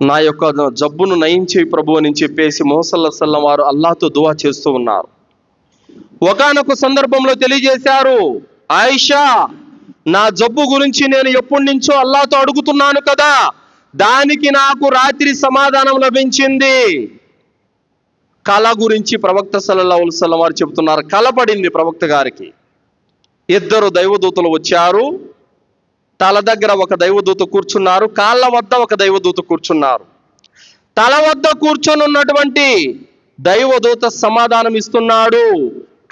నా యొక్క జబ్బును నయం చేయి ప్రభు అని చెప్పేసి ముహమ్మద్ సల్లల్లాహు అలైహి వసల్లం వారు అల్లాహ్తో దువా చేస్తూ ఉన్నారు. ఒకానొక సందర్భంలో తెలియజేశారు, ఆయిషా, నా జబ్బు గురించి నేను ఎప్పటి నుంచో అల్లాహ్తో అడుగుతున్నాను కదా, దానికి నాకు రాత్రి సమాధానం లభించింది. కళ గురించి ప్రవక్త సల్లల్లాహు అలైహి వసల్లం వారు చెబుతున్నారు. కళ పడింది ప్రవక్త గారికి. ఇద్దరు దైవదూతలు వచ్చారు. తల దగ్గర ఒక దైవదూత కూర్చున్నారు, కాళ్ళ వద్ద ఒక దైవదూత కూర్చున్నారు. తల వద్ద కూర్చొని ఉన్నటువంటి దైవదూత సమాధానం ఇస్తున్నాడు,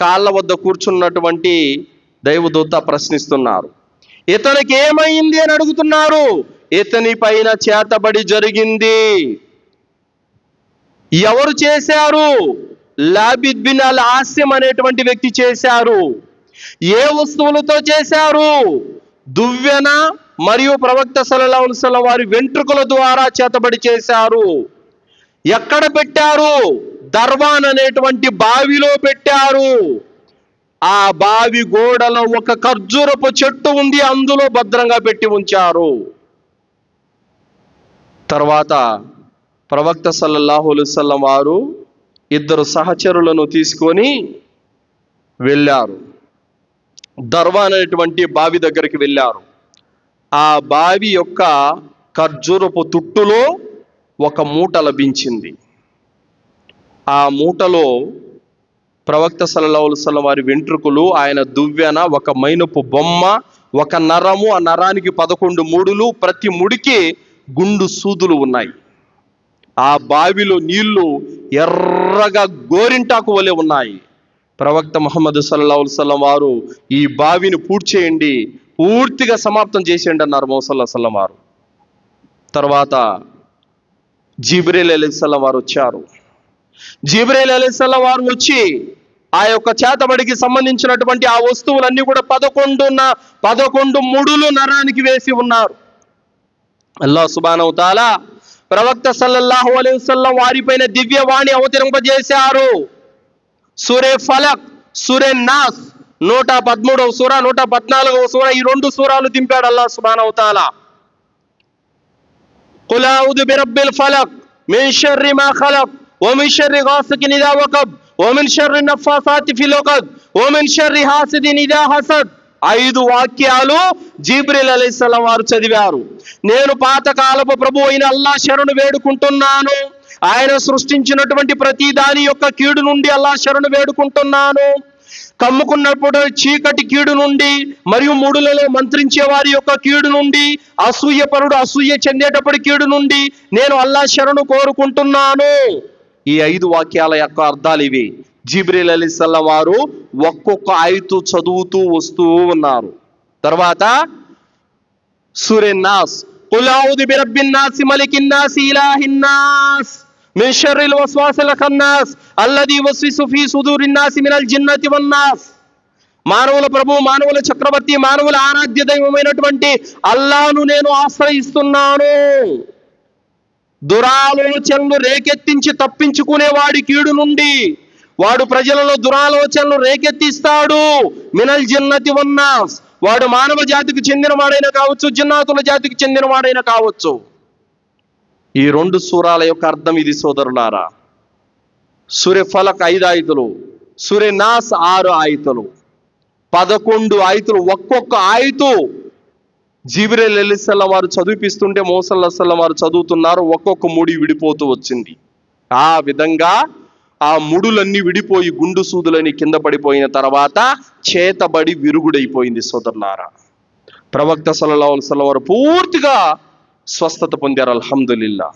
కాళ్ళ వద్ద కూర్చున్నటువంటి దైవదూత ప్రశ్నిస్తున్నారు. ఇతనికి ఏమైంది అని అడుగుతున్నారు. ఇతని పైన చేతబడి జరిగింది. ఎవరు చేశారు? లాబిద్ బిన్ అల్ ఆసిం అనేటువంటి వ్యక్తి చేశారు. ఏ వస్తువులతో చేశారు? దువ్వెన మరియు ప్రవక్త సల్లల్లాహు అలైహి వసల్లం వారి వెంట్రుకల ద్వారా చేతబడి చేశారు. ఎక్కడ పెట్టారు? దర్వాన్ అనేటువంటి బావిలో పెట్టారు. ఆ బావి గోడలో ఒక ఖర్జూరపు చెట్టు ఉంది, అందులో భద్రంగా పెట్టి ఉంచారు. తర్వాత ప్రవక్త సల్లల్లాహు అలైహి వసల్లం వారు 2 సహచరులను తీసుకొని వెళ్ళారు. దర్వాన్ అనేటువంటి బావి దగ్గరికి వెళ్ళారు. ఆ బావి యొక్క ఖర్జూరపు తుట్టులో ఒక మూట లభించింది. ఆ మూటలో ప్రవక్త సల్లల్లాహు అలైహి వసల్లం వారి వెంట్రుకలు, ఆయన దువ్వెన, ఒక మైనపు బొమ్మ, ఒక నరము, ఆ నరానికి 11 ముడులు, ప్రతి ముడికి గుండు సూదులు ఉన్నాయి. ఆ బావిలో నీళ్లు ఎర్రగా గోరింటాకు వలె ఉన్నాయి. ప్రవక్త ముహమ్మద్ సల్లల్లాహు అలైహి వసల్లం వారు ఈ బావిని పూడ్చేయండి, పూర్తిగా సమాప్తం చేసేయండి అన్నారు మొహమ్మద్ సల్లల్లాహు అలైహి వసల్లం వారు. తర్వాత జిబ్రీల్ అలైహిస్సలాం వారు వచ్చారు. జిబ్రీల్ అలైహిస్సలాం వారు వచ్చి ఆ యొక్క చేతబడికి సంబంధించినటువంటి ఆ వస్తువులన్నీ కూడా 11 ముడులు నరానికి వేసి ఉన్నారు. అల్లాహ్ సుబ్హానహు తఆలా ప్రవక్త సల్లల్లాహు అలైహి వసల్లం వారిపైన దివ్యవాణి అవతరింపజేశారు. సూరే ఫలక్, సూరే నాస్, 113వ సూర, 114వ సూర, ఈ 2 సూరాలు దింపాడు అల్లాహ్ సుబ్హానహు తఆలా. ఖుల్ అఊదు బిరబ్బిల్ ఫలక్ మిన్ షర్రి మా ఖలక్ వమిన్ షర్రి గాసికిన్ ఇదా వకబ్ వమిన్ షర్రి నఫాసాతి ఫిల్ ఉఖద్ వమిన్ షర్రి హాసిదిన్ ఇదా హసద్. 5 వాక్యాలు జిబ్రీల్ అలైహిస్సలాం వారు చదివారు. నేను పాతకాలపు ప్రభు అయిన అల్లాహ్ శరణు వేడుకుంటున్నాను. ఆయన సృష్టించినటువంటి ప్రతి దాని యొక్క కీడు నుండి అల్లాహ్ శరణు వేడుకుంటున్నాను. కమ్ముకున్నప్పుడు చీకటి కీడు నుండి, మరియు ముడులలో మంత్రించే వారి యొక్క కీడు నుండి, అసూయపరుడు అసూయ చెందేటప్పటి కీడు నుండి నేను అల్లాహ్ శరణు కోరుకుంటున్నాను. ఈ 5 వాక్యాల యొక్క అర్థాలు ఇవి. జిబ్రీల్ అలైహిస్సలాం వారు ఒక్కొక్క ఆయతు చదువుతూ వస్తూ ఉన్నారు. తర్వాత సూరే నాస్, ఖుల్ అఊదు బిరబ్బిన్ నాస్ మలికిన్ నాస్ ఇలాహిన్ నాస్ మిన్ షర్రిల్ వస్వాసిల్ ఖన్నాస్ అల్లదీ యువస్విసు ఫీ సుదూరిన్ నాస్ మినల్ జిన్నతి వన్ నాస్. మానవుల ప్రభు, మానవుల చక్రవర్తి, మానవుల ఆరాధ్య దైవమైనటువంటి అల్లాహ్ను నేను ఆశ్రయిస్తున్నాను. దురాలోచనలు రేకెత్తించి తప్పించుకునేవాడి కీడు నుండి, వాడు ప్రజలలో దురాలోచనలు రేకెత్తిస్తాడు. మినల్ జిన్నతి వన్ నాస్, వాడు మానవ జాతికి చెందిన వాడైనా కావచ్చు, జిన్నాతుల జాతికి చెందిన వాడైనా కావచ్చు. ఈ 2 సూరాల యొక్క అర్థం ఇది సోదరులారా. సూరే ఫలక్ 5 ఆయతులు, సూరే నాస్ 6 ఆయతులు, 11 ఆయతులు. ఒక్కొక్క ఆయతు జిబ్రీల్ అలైహిస్సలాం వారు చదివిపిస్తుంటే మొహమ్మద్ సల్లల్లాహు అలైహి వసల్లం వారు చదువుతున్నారు. ఒక్కొక్క ముడి విడిపోతూ వచ్చింది. ఆ విధంగా ఆ ముడులన్నీ విడిపోయి గుండు సూదులని కింద పడిపోయిన తర్వాత చేతబడి విరుగుడైపోయింది సోదరులారా. ప్రవక్త సల్లల్లాహు అలైహి వసల్లం వారు పూర్తిగా స్వస్థత పొందారు. అల్హమ్దులిల్లా.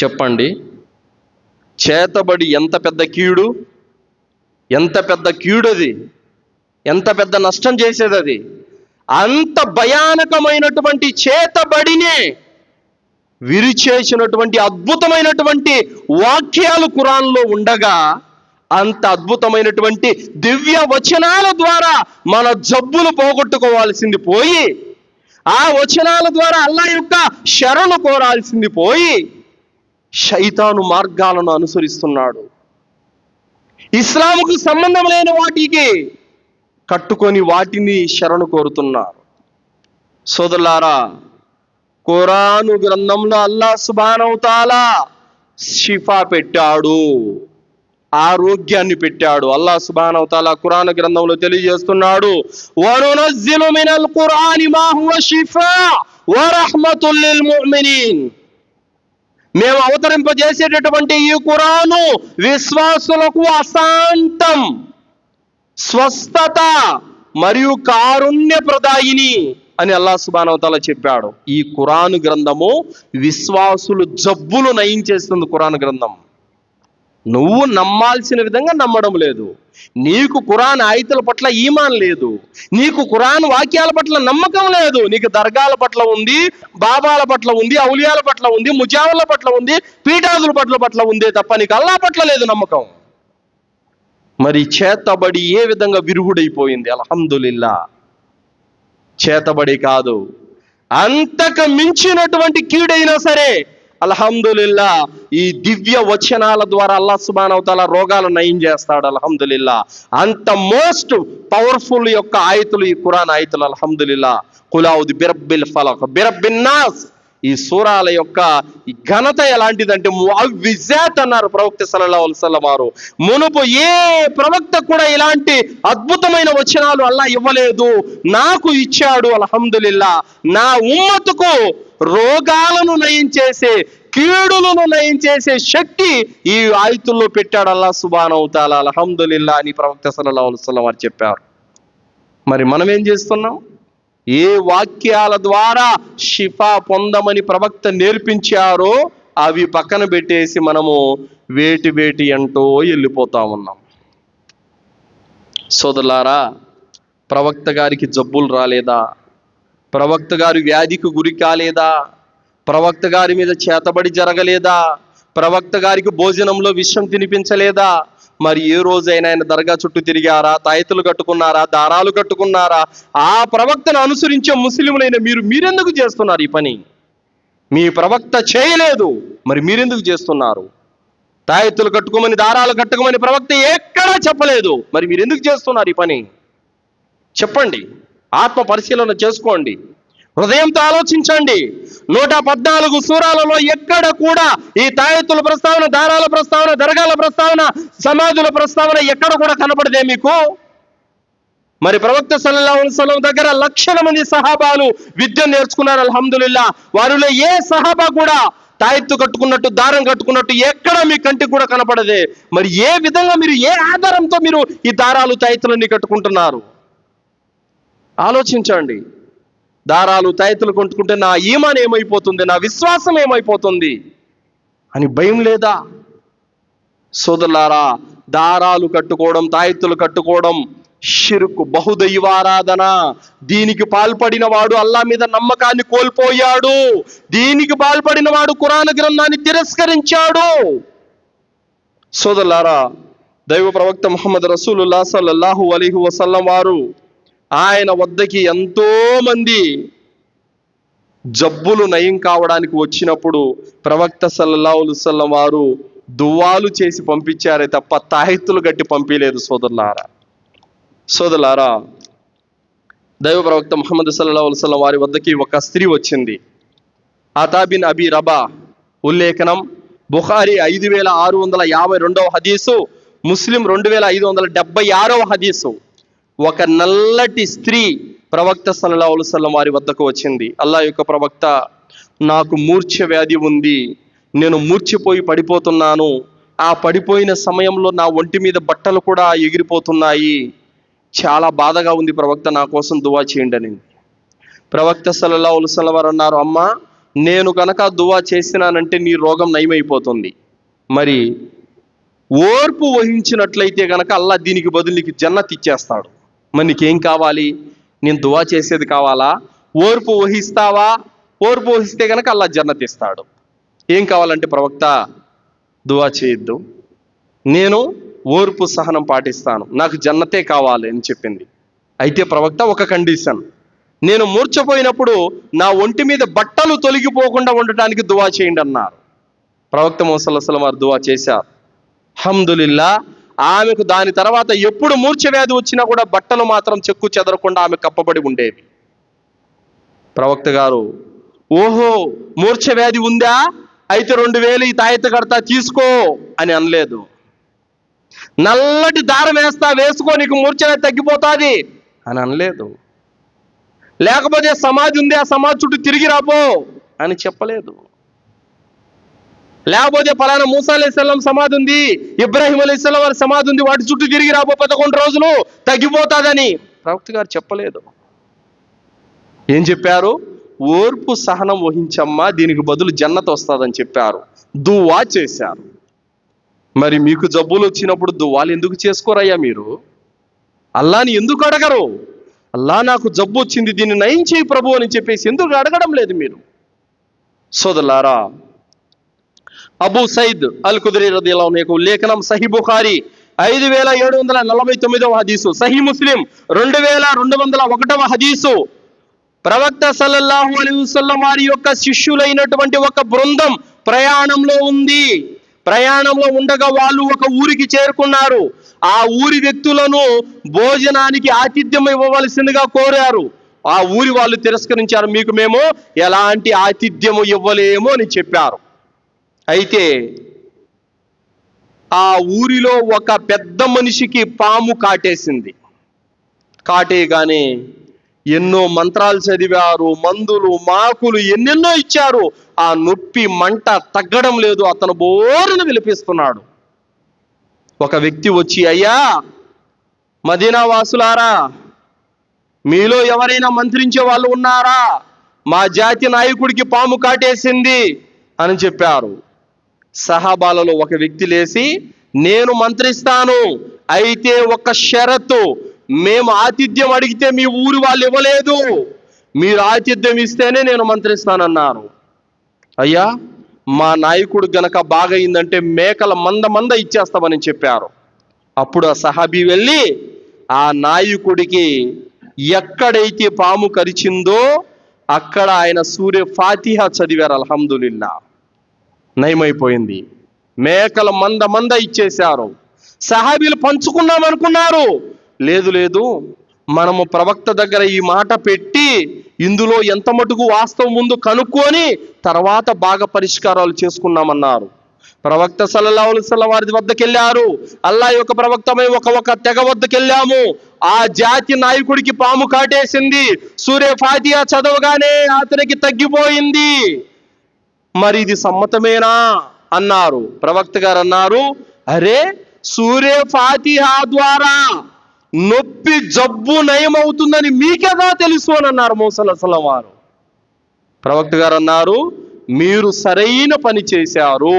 చెప్పండి, చేతబడి ఎంత పెద్ద కీడు, ఎంత పెద్ద కీడు అది, ఎంత పెద్ద నష్టం చేసేది అది. అంత భయానకమైనటువంటి చేతబడినే విరిచేసినటువంటి అద్భుతమైనటువంటి వాక్యాలు ఖురాన్లో ఉండగా, అంత అద్భుతమైనటువంటి దివ్య వచనాల ద్వారా మన జబ్బులు పోగొట్టుకోవాల్సింది పోయి, ఆ వచనాల ద్వారా అల్లాహ్ యొక్క శరణు కోరాల్సింది పోయి శైతాను మార్గాలను అనుసరిస్తున్నాడు. ఇస్లాముకు సంబంధం లేని వాటికి కట్టుకొని వాటిని శరణు కోరుతున్నారు. సోదరులారా, ఖురాను గ్రంథంలో అల్లాహ్ సుబ్హానహు తఆలా షిఫా పెట్టాడు, ఆరోగ్యాన్ని పెట్టాడు. అల్లాహ్ సుబ్హానహు తఆలా ఖురాను గ్రంథంలో తెలియజేస్తున్నాడు, వనునజ్జిలు మినల్ ఖురాని మా హువ షిఫా వ రహ్మతుల్ లిల్ ముమినీన్. మేము అవతరింపజేసేటటువంటి ఈ ఖురాను విశ్వాసులకు అశాంతం, స్వస్థత మరియు కారుణ్యప్రదాయిని అని అల్లాహ్ సుబ్హానహు తఆలా చెప్పాడు. ఈ ఖురాను గ్రంథము విశ్వాసులు జబ్బులు నయం చేస్తుంది. ఖురాను గ్రంథం నువ్వు నమ్మాల్సిన విధంగా నమ్మడం లేదు. నీకు ఖురాన్ ఆయతుల పట్ల ఈమాన్ లేదు, నీకు ఖురాన్ వాక్యాల పట్ల నమ్మకం లేదు. నీకు దర్గాల పట్ల ఉంది, బాబాల పట్ల ఉంది, ఔలియాల పట్ల ఉంది, ముజావుల పట్ల ఉంది, పీఠాదుల పట్ల ఉందే తప్ప నీకు అల్లాహ్ పట్ల లేదు నమ్మకం. మరి చేతబడి ఏ విధంగా విరుగుడైపోయింది. అల్హమ్దులిల్లా. చేతబడి కాదు, అంతకు మించినటువంటి కీడైనా సరే అల్హమ్దులిల్లా ఈ దివ్య వచనాల ద్వారా అల్లాహ్ సుబ్హానహు వ తఆలా రోగాలు నయం చేస్తాడు. అల్హమ్దులిల్లా అంత మోస్ట్ పవర్ఫుల్ యొక్క ఆయతులు ఈ ఖురాన్ ఆయతులు. అల్హమ్దులిల్లా ఖుల్ ఔదు బిరబ్బిల్ ఫలక్ బిరబ్బిన్ నాస్, ఈ సూరాల యొక్క ఘనత ఎలాంటిదంటే ముఅవ్విజాత్ అన్నారు ప్రవక్త సల్లల్లాహు అలైహి వసల్లం వారు. మునుపు ఏ ప్రవక్త కూడా ఇలాంటి అద్భుతమైన వచనాలు అల్లాహ్ ఇవ్వలేదు, నాకు ఇచ్చాడు. అల్హమ్దులిల్లా నా ఉమ్మతుకు రోగాలను నయం చేసే, కీడులను నయం చేసే శక్తి ఈ ఆయుతుల్లో పెట్టాడు అల్లాహ్ సుబ్హానహు వ తఆలా. అల్హమ్దులిల్లా అని ప్రవక్త సల్లల్లాహు అలైహి వసల్లం వారు చెప్పారు. మరి మనం ఏం చేస్తున్నాం? ఏ వాక్యాల ద్వారా షిఫా పొందమని ప్రవక్త నేర్పించారో అవి పక్కన పెట్టేసి మనము వేటి అంటూ వెళ్ళిపోతా ఉన్నాం. సోదరులారా, ప్రవక్త గారికి జబ్బులు రాలేదా? ప్రవక్త గారు వ్యాధికి గురి కాలేదా? ప్రవక్త గారి మీద చేతబడి జరగలేదా? ప్రవక్త గారికి భోజనంలో విషం తినిపించలేదా? మరి ఏ రోజైనా ఆయన దర్గా చుట్టూ తిరిగారా? తాయతులు కట్టుకున్నారా? దారాలు కట్టుకున్నారా? ఆ ప్రవక్తను అనుసరించే ముస్లింలైన మీరెందుకు చేస్తున్నారు ఈ పని? మీ ప్రవక్త చేయలేదు, మరి మీరెందుకు చేస్తున్నారు? తాయతులు కట్టుకోమని, దారాలు కట్టుకోమని ప్రవక్త ఎక్కడా చెప్పలేదు, మరి మీరెందుకు చేస్తున్నారు ఈ పని? చెప్పండి, ఆత్మ పరిశీలన చేసుకోండి, హృదయంతో ఆలోచించండి. 114 సూరాలలో ఎక్కడ కూడా ఈ తాయతుల ప్రస్తావన, దారాల ప్రస్తావన, దర్గాల ప్రస్తావన, సమాధుల ప్రస్తావన ఎక్కడ కూడా కనపడదే మీకు? మరి ప్రవక్త సల్లల్లాహు అలైహి వసల్లం దగ్గర లక్షల మంది సహాబాలు విద్య నేర్చుకున్నారు. అల్హమ్దులిల్లా వారిలో ఏ సహాబా కూడా తాయెత్తు కట్టుకున్నట్టు, దారం కట్టుకున్నట్టు ఎక్కడ మీ కంటికి కూడా కనపడదే. మరి ఏ విధంగా మీరు, ఏ ఆధారంతో మీరు ఈ దారాలు, తాయెత్తులన్నీ కట్టుకుంటున్నారు? ఆలోచించండి. దారాలు, తాయెత్తులు కొట్టుకుంటే నా ఈమాన్ ఏమైపోతుంది, నా విశ్వాసం ఏమైపోతుంది అని భయం లేదా? సోదరులారా, దారాలు కట్టుకోవడం, తాయెత్తులు కట్టుకోవడం షిర్కు, బహుదైవారాధన. దీనికి పాల్పడిన వాడు అల్లా మీద నమ్మకాన్ని కోల్పోయాడు. దీనికి పాల్పడిన వాడు ఖురాన్ గ్రంథాన్ని తిరస్కరించాడు. సోదరులారా, దైవ ప్రవక్త ముహమ్మద్ రసూలుల్లాహ్ సల్లల్లాహు అలైహి వసల్లం వారు, ఆయన వద్దకి ఎంతో మంది జబ్బులు నయం కావడానికి వచ్చినప్పుడు ప్రవక్త సల్లల్లాహు అలైహి వసల్లం వారు దువాలు చేసి పంపించారే తప్ప తాయెత్తులు గట్టి పంపించలేదు. సోదరులారా, దైవ ప్రవక్త ముహమ్మద్ సల్లల్లాహు అలైహి వసల్లం వారి వద్దకి ఒక స్త్రీ వచ్చింది. అతా బిన్ అబీ రబా ఉల్లేఖనం బుఖారీ 5652వ హదీసు, ముస్లిం 2576వ హదీసు. ఒక నల్లటి స్త్రీ ప్రవక్త సల్లల్లాహు అలైహి వసల్లం వారి వద్దకు వచ్చింది. అల్లాహ్ యొక్క ప్రవక్త, నాకు మూర్ఛ వ్యాధి ఉంది, నేను మూర్ఛపోయి పడిపోతున్నాను. ఆ పడిపోయిన సమయంలో నా ఒంటి మీద బట్టలు కూడా ఎగిరిపోతున్నాయి, చాలా బాధగా ఉంది ప్రవక్త, నా కోసం దువా చేయండి అని. ప్రవక్త సల్లల్లాహు అలైహి వసల్లం వారు అన్నారు, అమ్మా, నేను కనుక దువా చేసినానంటే నీ రోగం నయమైపోతుంది. మరి ఓర్పు వహించినట్లయితే కనుక అల్లాహ్ దీనికి బదులు నీకు జన్నత్ ఇచ్చేస్తాడు. మరి నీకేం కావాలి? నేను దువా చేసేది కావాలా? ఓర్పు వహిస్తావా? ఓర్పు వహిస్తే కనుక అల్లాహ్ జన్నత్ ఇస్తాడు. ఏం కావాలంటే, ప్రవక్త దువా చేయొద్దు, నేను ఓర్పు సహనం పాటిస్తాను, నాకు జన్నతే కావాలి అని చెప్పింది. అయితే ప్రవక్త, ఒక కండిషన్, నేను మూర్ఛపోయినప్పుడు నా ఒంటి మీద బట్టలు తొలగిపోకుండా ఉండటానికి దువా చేయండి అన్నారు. ప్రవక్త ముహమ్మద్ సల్లల్లాహు అలైహి వసల్లం వారు దువా చేశారు. అల్హమ్దులిల్లా, ఆమెకు దాని తర్వాత ఎప్పుడు మూర్ఛ వ్యాధి వచ్చినా కూడా బట్టలు మాత్రం చెక్కు చెదరకుండా ఆమె కప్పబడి ఉండేవి. ప్రవక్త గారు, ఓహో మూర్ఛ వ్యాధి ఉందా, అయితే 2000 ఈ తాయెత్తు కడతా, తీసుకో అని అనలేదు. నల్లటి దారం వేస్తా, వేసుకో, నీకు మూర్ఛ వ్యాధి తగ్గిపోతుంది అని అనలేదు. లేకపోతే సమాధి ఉంది, ఆ సమాధి చుట్టూ తిరిగి రాపో అని చెప్పలేదు. లేకపోతే పలానా మూసా అలైహిస్సలాం సమాధి ఉంది, ఇబ్రాహీం అలైహిస్సలాం వారి సమాధి ఉంది, వాటి చుట్టూ తిరిగి రాబో 11 రోజులు, తగ్గిపోతాదని ప్రవక్త గారు చెప్పలేదు. ఏం చెప్పారు? ఓర్పు సహనం వహించమ్మా, దీనికి బదులు జన్నత్ వస్తుందని చెప్పారు. దువా చేశారు. మరి మీకు జబ్బులు వచ్చినప్పుడు దువాలు ఎందుకు చేసుకోరయ్యా? మీరు అల్లాని ఎందుకు అడగరు? అల్లా, నాకు జబ్బు వచ్చింది, దీన్ని నయం చేయి ప్రభు అని చెప్పేసి ఎందుకు అడగడం లేదు మీరు? సోదరులారా, అబూ సైద్ అల్ ఖుద్రీ రదియల్లాహు అన్హు ఉల్లేఖనం సహీ బుఖారీ 5749వ హదీసు, సహీ ముస్లిం 2201వ హదీసు. ప్రవక్త సల్లల్లాహు అలైహి వసల్లం వారి యొక్క శిష్యులైనటువంటి ఒక బృందం ప్రయాణంలో ఉంది. ప్రయాణంలో ఉండగా వాళ్ళు ఒక ఊరికి చేరుకున్నారు. ఆ ఊరి వ్యక్తులను భోజనానికి ఆతిథ్యం ఇవ్వవలసిందిగా కోరారు. ఆ ఊరి వాళ్ళు తిరస్కరించారు. మీకు మేము ఎలాంటి ఆతిథ్యము ఇవ్వలేము అని చెప్పారు. అయితే ఆ ఊరిలో ఒక పెద్ద మనిషికి పాము కాటేసింది. కాటేయగానే ఎన్నో మంత్రాలు చదివారు, మందులు మాకులు ఎన్నెన్నో ఇచ్చారు. ఆ నొప్పి మంట తగ్గడం లేదు. అతను బోరును విలిపిస్తున్నాడు. ఒక వ్యక్తి వచ్చి, అయ్యా మదీనా వాసులారా, మీలో ఎవరైనా మంత్రించే వాళ్ళు ఉన్నారా? మా జాతి నాయకుడికి పాము కాటేసింది అని చెప్పారు. సహాబాలలో ఒక వ్యక్తి లేచి, నేను మంత్రిస్తాను, అయితే ఒక షరతు, మేము ఆతిథ్యం అడిగితే మీ ఊరి వాళ్ళు ఇవ్వలేదు, మీరు ఆతిథ్యం ఇస్తేనే నేను మంత్రిస్తానన్నారు. అయ్యా మా నాయకుడు గనక బాగయిందంటే మేకల మంద ఇచ్చేస్తామని చెప్పారు. అప్పుడు ఆ సహాబీ వెళ్ళి ఆ నాయకుడికి ఎక్కడైతే పాము కరిచిందో అక్కడ ఆయన సూర్య ఫాతిహా చదివారు. అల్హమ్దులిల్లా, నయమైపోయింది. మేకల మంద ఇచ్చేశారు. సహాబీలు పంచుకున్నామనుకున్నారు. లేదు, మనము ప్రవక్త దగ్గర ఈ మాట పెట్టి ఇందులో ఎంత మటుకు వాస్తవం ముందు కనుక్కొని తర్వాత బాగా పరిష్కారాలు చేసుకున్నామన్నారు. ప్రవక్త సల్లల్లాహు అలైహి వసల్లం వారి వద్దకు వెళ్ళారు. అల్లాహ్ యొక్క ప్రవక్తమై ఒక తెగ వద్దకు వెళ్ళాము. ఆ జాతి నాయకుడికి పాము కాటేసింది. సూర్య ఫాతిహా చదవగానే అతనికి తగ్గిపోయింది. మరి ఇది సమ్మతమేనా అన్నారు. ప్రవక్త గారు అన్నారు, అరే సూర్య ఫాతిహా ద్వారా నొప్పి జబ్బు నయమవుతుందని మీకెలా తెలుసు అని అన్నారు మూసలసలం వారు. ప్రవక్త గారు అన్నారు, మీరు సరైన పని చేశారు,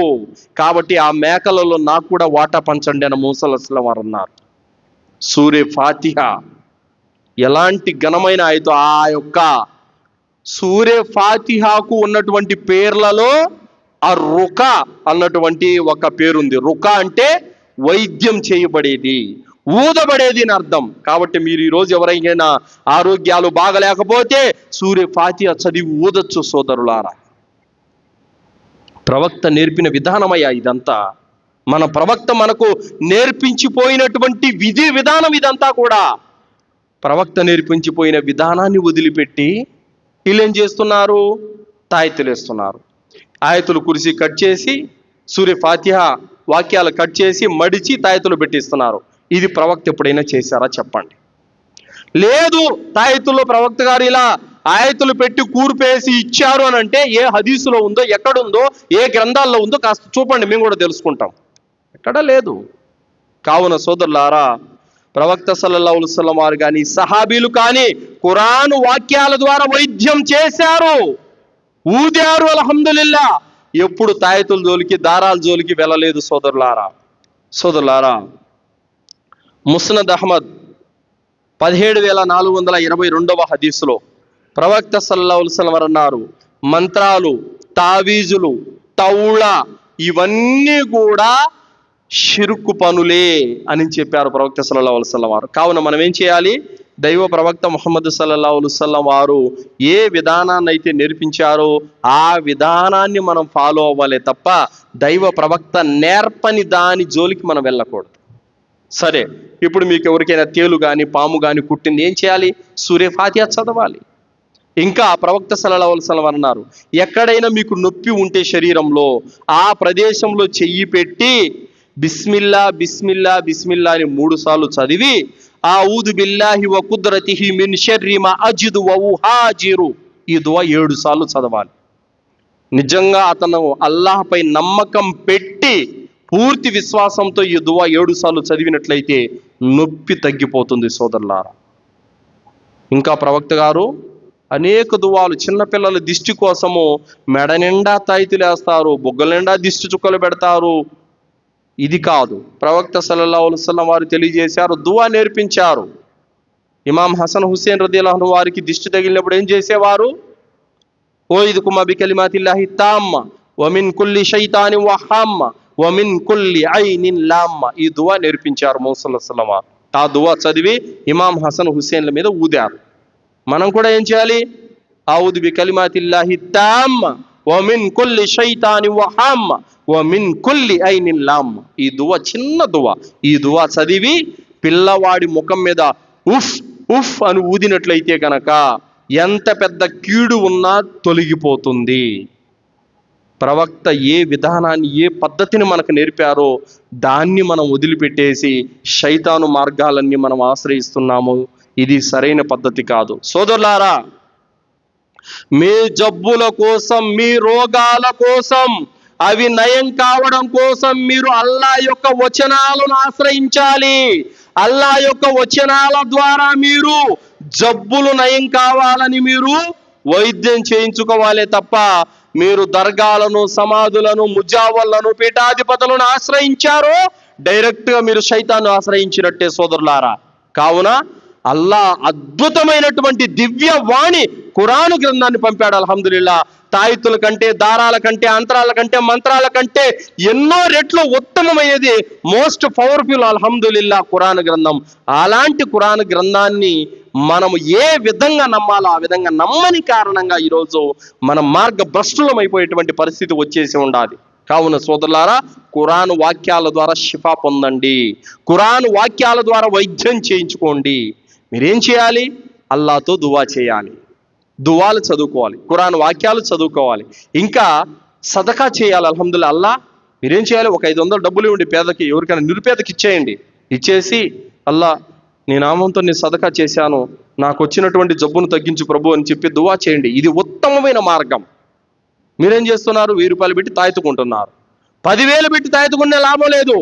కాబట్టి ఆ మేకలలో నాకు కూడా వాటా పంచండి అని మూసలసలం వారు అన్నారు. సూర్య ఫాతిహా ఎలాంటి ఘనమైన ఆయతో, ఆ యొక్క సూర్య ఫాతిహాకు ఉన్నటువంటి పేర్లలో ఆ రుక అన్నటువంటి ఒక పేరుంది. రుక అంటే వైద్యం చేయబడేది, ఊదబడేది అని అర్థం. కాబట్టి మీరు ఈరోజు ఎవరైనా ఆరోగ్యాలు బాగలేకపోతే సూర్య ఫాతిహా చదివి ఊదొచ్చు సోదరులారా. ప్రవక్త నేర్పిన విధానమయ్యా ఇదంతా. మన ప్రవక్త మనకు నేర్పించిపోయినటువంటి విధి విధానం ఇదంతా కూడా. ప్రవక్త నేర్పించిపోయిన విధానాన్ని వదిలిపెట్టి వీళ్ళేం చేస్తున్నారు? తాయెత్తులు వేస్తున్నారు. ఆయతులు కురిసి కట్ చేసి సూర్య ఫాతిహా వాక్యాలు కట్ చేసి మడిచి తాయెత్తులు పెట్టిస్తున్నారు. ఇది ప్రవక్త ఎప్పుడైనా చేశారా చెప్పండి? లేదు. తాయెత్తుల్లో ప్రవక్త గారు ఇలా ఆయతులు పెట్టి కూర్పేసి ఇచ్చారు అని అంటే ఏ హదీసులో ఉందో, ఎక్కడుందో, ఏ గ్రంథాల్లో ఉందో కాస్త చూపండి, మేము కూడా తెలుసుకుంటాం. ఎక్కడా లేదు. కావున సోదరులారా, ప్రవక్త సల్లల్లాహు అలైహి వసల్లం వారు కానీ సహాబీలు కానీ ఖురాను వాక్యాల ద్వారా వైద్యం చేశారు, ఊదారు. అల్హమ్దులిల్లా. ఎప్పుడు తాయెత్తుల జోలికి, దారాల జోలికి వెళ్ళలేదు సోదరులారా. ముస్నద్ అహ్మద్ 17422వ హదీసులో ప్రవక్త సల్లల్లాహు అలైహి వసల్లం వారు అన్నారు, మంత్రాలు, తావీజులు, తౌళ ఇవన్నీ కూడా షిర్కు పనులే అని చెప్పారు ప్రవక్త సల్లల్లాహు అలైహి వసల్లం వారు. కావున మనం ఏం చేయాలి? దైవ ప్రవక్త ముహమ్మద్ సల్లల్లాహు అలైహి వసల్లం వారు ఏ విధానాన్ని అయితే నేర్పించారో ఆ విధానాన్ని మనం ఫాలో అవ్వాలి తప్ప దైవ ప్రవక్త నేర్పని దాని జోలికి మనం వెళ్ళకూడదు. సరే, ఇప్పుడు మీకు ఎవరికైనా తేలు కానీ పాము కానీ కుట్టింది, ఏం చేయాలి? సూర్య ఫాతిహా చదవాలి. ఇంకా ప్రవక్త సల్లల్లాహు అలైహి వసల్లం అన్నారు, ఎక్కడైనా మీకు నొప్పి ఉంటే శరీరంలో ఆ ప్రదేశంలో చెయ్యి పెట్టి బిస్మిల్లా బిస్మిల్లా బిస్మిల్లా అని 3 సార్లు చదివి ఆఊదు బిల్లాహి వ కుద్రతిహి మిన్ షర్రి మా అజిదు వ ఉహాజిరు ఈ దువా 7 సార్లు చదవాలి. నిజంగా అతను అల్లాహ్పై నమ్మకం పెట్టి పూర్తి విశ్వాసంతో ఈ దువా 7 సార్లు చదివినట్లయితే నొప్పి తగ్గిపోతుంది సోదరులారా. ఇంకా ప్రవక్త గారు అనేక దువాలు, చిన్నపిల్లల దిష్టి కోసము మెడ నిండా తాయితులు వేస్తారు, బొగ్గల నిండా దిష్టి చుక్కలు పెడతారు. ఇది కాదు. ప్రవక్త సల్లల్లాహు అలైహి వసల్లం వారు తెలియజేశారు, దువా నేర్పించారు. ఇమాం హసన్ హుస్సేన్ రదియల్లాహు అన్హు వారికి దిష్టి తగిలినప్పుడు ఏం చేసేవారు? ఓయిదుకుమ బికలిమాతిల్లాహి తామ్మ వమిన్ కుల్లి షైతాని వహమ్మ వమిన్ కుల్లి ఐనిన్ లామ్మ ఈ దువా నేర్పించారు ముహమ్మద్ సల్లల్లాహు అలైహి వసల్లం. ఆ దువా చదివి ఇమాం హసన్ హుస్సేన్ల మీద ఊదారు. మనం కూడా ఏం చేయాలి? ఆవుదు బికలిమాతిల్లాహి తామ్మ వమిన్ కుల్లి శైతాని వహామ్ వమిన్ కుల్లి ఐనిన్ లామ్. ఈ దువా చిన్న దువా. ఈ దువా చదివి పిల్లవాడి ముఖం మీద ఉఫ్ ఉఫ్ అని ఊదినట్లయితే గనక ఎంత పెద్ద కీడు ఉన్నా తొలగిపోతుంది. ప్రవక్త ఏ విధానాన్ని, ఏ పద్ధతిని మనకు నేర్పారో దాన్ని మనం వదిలిపెట్టేసి శైతాను మార్గాలన్నీ మనం ఆశ్రయిస్తున్నాము. ఇది సరైన పద్ధతి కాదు. సోదరులారా, మీ జబ్బుల కోసం, మీ రోగాల కోసం, అవి నయం కావడం కోసం మీరు అల్లా యొక్క వచనాలను ఆశ్రయించాలి. అల్లా యొక్క వచనాల ద్వారా మీరు జబ్బులు నయం కావాలని మీరు వైద్యం చేయించుకోవాలి తప్ప మీరు దర్గాలను, సమాధులను, ముజావళ్లను, పీఠాధిపతులను ఆశ్రయించారో డైరెక్ట్గా మీరు శైతాన్ని ఆశ్రయించినట్టే సోదరులారా. కావున అల్లా అద్భుతమైనటువంటి దివ్య వాణి ఖురాను గ్రంథాన్ని పంపాడు. అల్హమ్దులిల్లా. తాయితుల కంటే, దారాల కంటే, అంతరాల కంటే, మంత్రాల కంటే ఎన్నో రెట్లు ఉత్తమమైనది, మోస్ట్ పవర్ఫుల్ అల్హమ్దులిల్లా ఖురాను గ్రంథం. అలాంటి ఖురాను గ్రంథాన్ని మనము ఏ విధంగా నమ్మాలో ఆ విధంగా నమ్మని కారణంగా ఈరోజు మనం మార్గభ్రష్టులమైపోయేటువంటి పరిస్థితి వచ్చేసి ఉండాలి. కావున సోదరులారా, ఖురాను వాక్యాల ద్వారా షిఫా పొందండి. ఖురాను వాక్యాల ద్వారా వైద్యం చేయించుకోండి. మీరేం చేయాలి? అల్లాతో దువా చేయాలి, దువాలు చదువుకోవాలి, ఖురాన్ వాక్యాలు చదువుకోవాలి, ఇంకా సదకా చేయాలి. అల్హమ్దుల్లా. అల్లా మీరేం చేయాలి? ఒక 500 డబ్బులు ఇవ్వండి పేదకి, ఎవరికైనా నిరుపేదకి ఇచ్చేయండి. ఇచ్చేసి అల్లా నీ నామంతో నేను సదకా చేశాను, నాకు వచ్చినటువంటి జబ్బును తగ్గించు ప్రభు అని చెప్పి దువా చేయండి. ఇది ఉత్తమమైన మార్గం. మీరేం చేస్తున్నారు? 1000 రూపాయలు పెట్టి తాయెత్తుకుంటున్నారు. 10,000 పెట్టి తాయెత్తుకునే లాభం లేదు.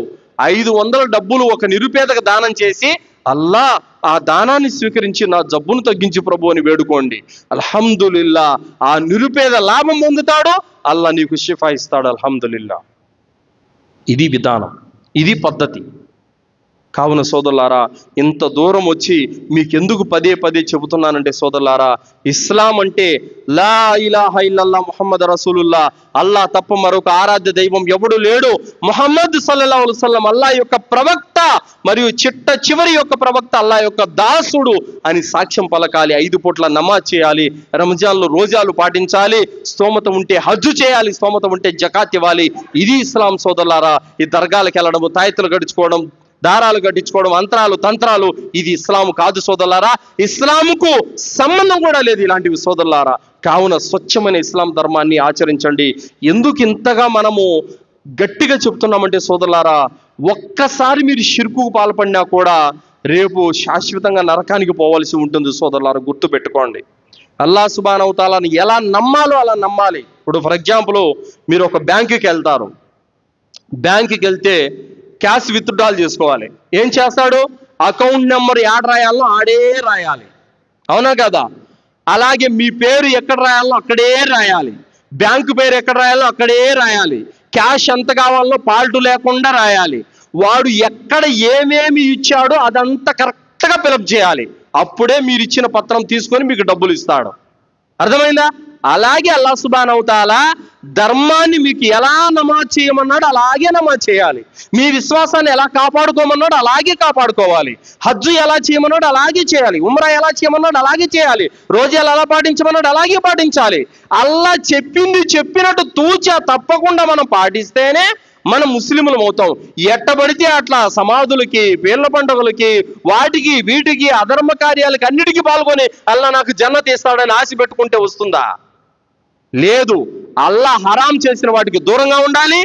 500 డబ్బులు ఒక నిరుపేదకు దానం చేసి అల్లా ఆ దానాన్ని స్వీకరించి నా జబ్బును తగ్గించి ప్రభు అని వేడుకోండి. అల్హమ్దులిల్లా. ఆ నిరుపేద లాభం పొందుతాడు, అల్లా నీకు షిఫా ఇస్తాడు. అల్హమ్దులిల్లా. ఇది విధానం, ఇది పద్ధతి. కావున సోదరులారా, ఇంత దూరం వచ్చి మీకెందుకు పదే పదే చెబుతున్నానంటే సోదరులారా, ఇస్లాం అంటే లా ఇలాహ ఇల్లల్లా ముహమ్మద్ రసూలుల్లా, అల్లా తప్ప మరొక ఆరాధ్య దైవం ఎవడు లేడు, ముహమ్మద్ సల్లల్లాహు అలైహి వసల్లం అల్లా యొక్క ప్రవక్త మరియు చిట్ట చివరి యొక్క ప్రవక్త, అల్లా యొక్క దాసుడు అని సాక్ష్యం పలకాలి. 5 పూట్ల నమాజ్ చేయాలి, రంజాన్లో రోజాలు పాటించాలి, స్తోమత ఉంటే హజ్జు చేయాలి, స్తోమత ఉంటే జకాత్ ఇవ్వాలి. ఇది ఇస్లాం సోదరులారా. ఈ దర్గాలకు వెళ్ళడము, తాయెత్తులు గడుచుకోవడం, దారాలు కట్టించుకోవడం, అంతరాలు, తంత్రాలు, ఇది ఇస్లాం కాదు సోదరులారా. ఇస్లాంకు సంబంధం కూడా లేదు ఇలాంటివి సోదరులారా. కావున స్వచ్ఛమైన ఇస్లాం ధర్మాన్ని ఆచరించండి. ఎందుకు ఇంతగా మనము గట్టిగా చెప్తున్నామంటే సోదరులారా, ఒక్కసారి మీరు షిర్కుకు పాల్పడినా కూడా రేపు శాశ్వతంగా నరకానికి పోవాల్సి ఉంటుంది సోదరులారా. గుర్తు పెట్టుకోండి. అల్లాహ్ సుబ్హానహు వ తఆలాని ఎలా నమ్మాలో అలా నమ్మాలి. ఇప్పుడు ఫర్ ఎగ్జాంపుల్, మీరు ఒక బ్యాంకుకి వెళ్తారు. బ్యాంకుకి వెళ్తే క్యాష్ విత్డ్రాల్ చేసుకోవాలి. ఏం చేస్తాడు? అకౌంట్ నెంబర్ యాడ్ రాయాలో ఆడే రాయాలి, అవునా కదా? అలాగే మీ పేరు ఎక్కడ రాయాలో అక్కడే రాయాలి, బ్యాంకు పేరు ఎక్కడ రాయాలో అక్కడే రాయాలి, క్యాష్ ఎంత కావాలో పాల్టు లేకుండా రాయాలి, వాడు ఎక్కడ ఏమేమి ఇచ్చాడో అదంతా కరెక్ట్గా ఫిలప్ చేయాలి. అప్పుడే మీరు ఇచ్చిన పత్రం తీసుకొని మీకు డబ్బులు ఇస్తాడు. అర్థమైందా? అలాగే అల్లాహ్ సుబ్హానహు వ తఆలా ధర్మాన్ని మీకు ఎలా నమాజ్ చేయమన్నాడు అలాగే నమాజ్ చేయాలి. మీ విశ్వాసాన్ని ఎలా కాపాడుకోమన్నాడు అలాగే కాపాడుకోవాలి. హజ్జు ఎలా చేయమన్నాడు అలాగే చేయాలి. ఉమ్రా ఎలా చేయమన్నాడు అలాగే చేయాలి. రోజాలు ఎలా పాటించమన్నాడు అలాగే పాటించాలి. అల్లా చెప్పింది చెప్పినట్టు తూచా తప్పకుండా మనం పాటిస్తేనే మనం ముస్లింలు అవుతాం. ఎట్టబడితే అట్లా సమాధులకి, పీర్ల పండుగలకి, వాటికి వీటికి, అధర్మ కార్యాలకి అన్నిటికీ పాల్గొని అల్లా నాకు జన్నత్ ఇస్తాడని ఆశ పెట్టుకుంటే వస్తుందా? లేదు. అల్లా హరాం చేసిన వాటికి దూరంగా ఉండాలి.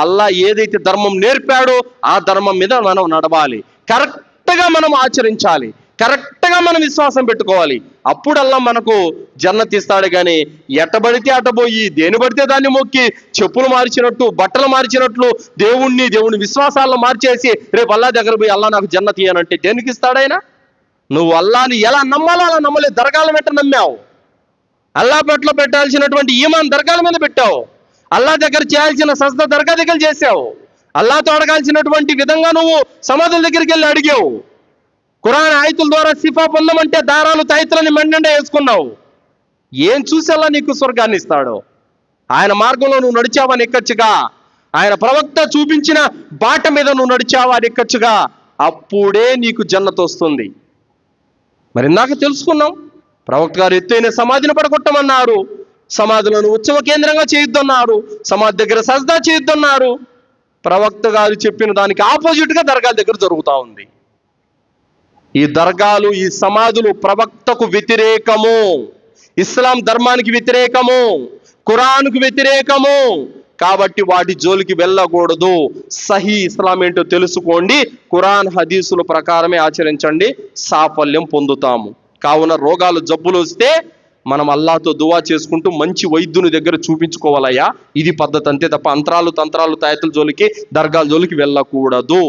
అల్లా ఏదైతే ధర్మం నేర్పాడో ఆ ధర్మం మీద మనం నడవాలి. కరెక్ట్గా మనం ఆచరించాలి, కరెక్ట్గా మనం విశ్వాసం పెట్టుకోవాలి. అప్పుడు అల్లా మనకు జన్నత్ ఇస్తాడు. కానీ ఎట్టబడితే అట్టబోయి దేని పడితే దాన్ని మొక్కి చెప్పులు మార్చినట్టు, బట్టలు మార్చినట్లు దేవుని విశ్వాసాలను మార్చేసి రేపు అల్లా దగ్గర పోయి అల్లా నాకు జన్నత్ ఇయ్యనంటే దేనికి ఇస్తాడైనా? నువ్వు అల్లాని ఎలా నమ్మాలో అలా నమ్మలేదు. దర్గాల వెంట నమ్మావు. అల్లా పట్ల పెట్టాల్సినటువంటి ఈమాన్ దర్గాల మీద పెట్టావు. అల్లా దగ్గర చేయాల్సిన సజ్దా దర్గా దగ్గర చేసావు. అల్లాతో అడగాల్సినటువంటి విధంగా నువ్వు సమాధుల దగ్గరికి వెళ్ళి అడిగావు. ఖురాన్ ఆయతుల ద్వారా సిఫా పొందమంటే దారాలు, తాయెత్తులని మెండండా వేసుకున్నావు. ఏం చూసి అల్లా నీకు స్వర్గాన్ని ఇస్తాడు? ఆయన మార్గంలో నువ్వు నడిచావని ఎక్కచ్చుగా, ఆయన ప్రవక్త చూపించిన బాట మీద నువ్వు నడిచావా అని ఎక్కచ్చుగా, అప్పుడే నీకు జన్నత్ వస్తుంది. మరి ఇందాక తెలుసుకున్నాం, ప్రవక్త గారు ఎత్తైన సమాధిని పడగొట్టమన్నారు. సమాధులను ఉత్సవ కేంద్రంగా చేయొద్దన్నారు, సమాధి దగ్గర సజ్దా చేయొద్దన్నారు. ప్రవక్త గారు చెప్పిన దానికి ఆపోజిట్గా దర్గాల దగ్గర జరుగుతూ ఉంది. ఈ దర్గాలు, ఈ సమాధులు ప్రవక్తకు వ్యతిరేకము, ఇస్లాం ధర్మానికి వ్యతిరేకము, ఖురాన్కు వ్యతిరేకము. కాబట్టి వాటి జోలికి వెళ్ళకూడదు. సహీ ఇస్లాం ఏంటో తెలుసుకోండి, ఖురాన్ హదీసుల ప్రకారమే ఆచరించండి, సాఫల్యం పొందుతాము. కావున రోగాలు జబ్బులు వస్తే మనం అల్లాహ్తో దువా చేసుకుంటూ మంచి వైద్యుని దగ్గర చూపించుకోవాలయ్యా. ఇది పద్ధతి, అంతే తప్ప అంతరాలు తంత్రాలు తాయతుల జోలికి, దర్గాల జోలికి వెళ్ళకూడదు.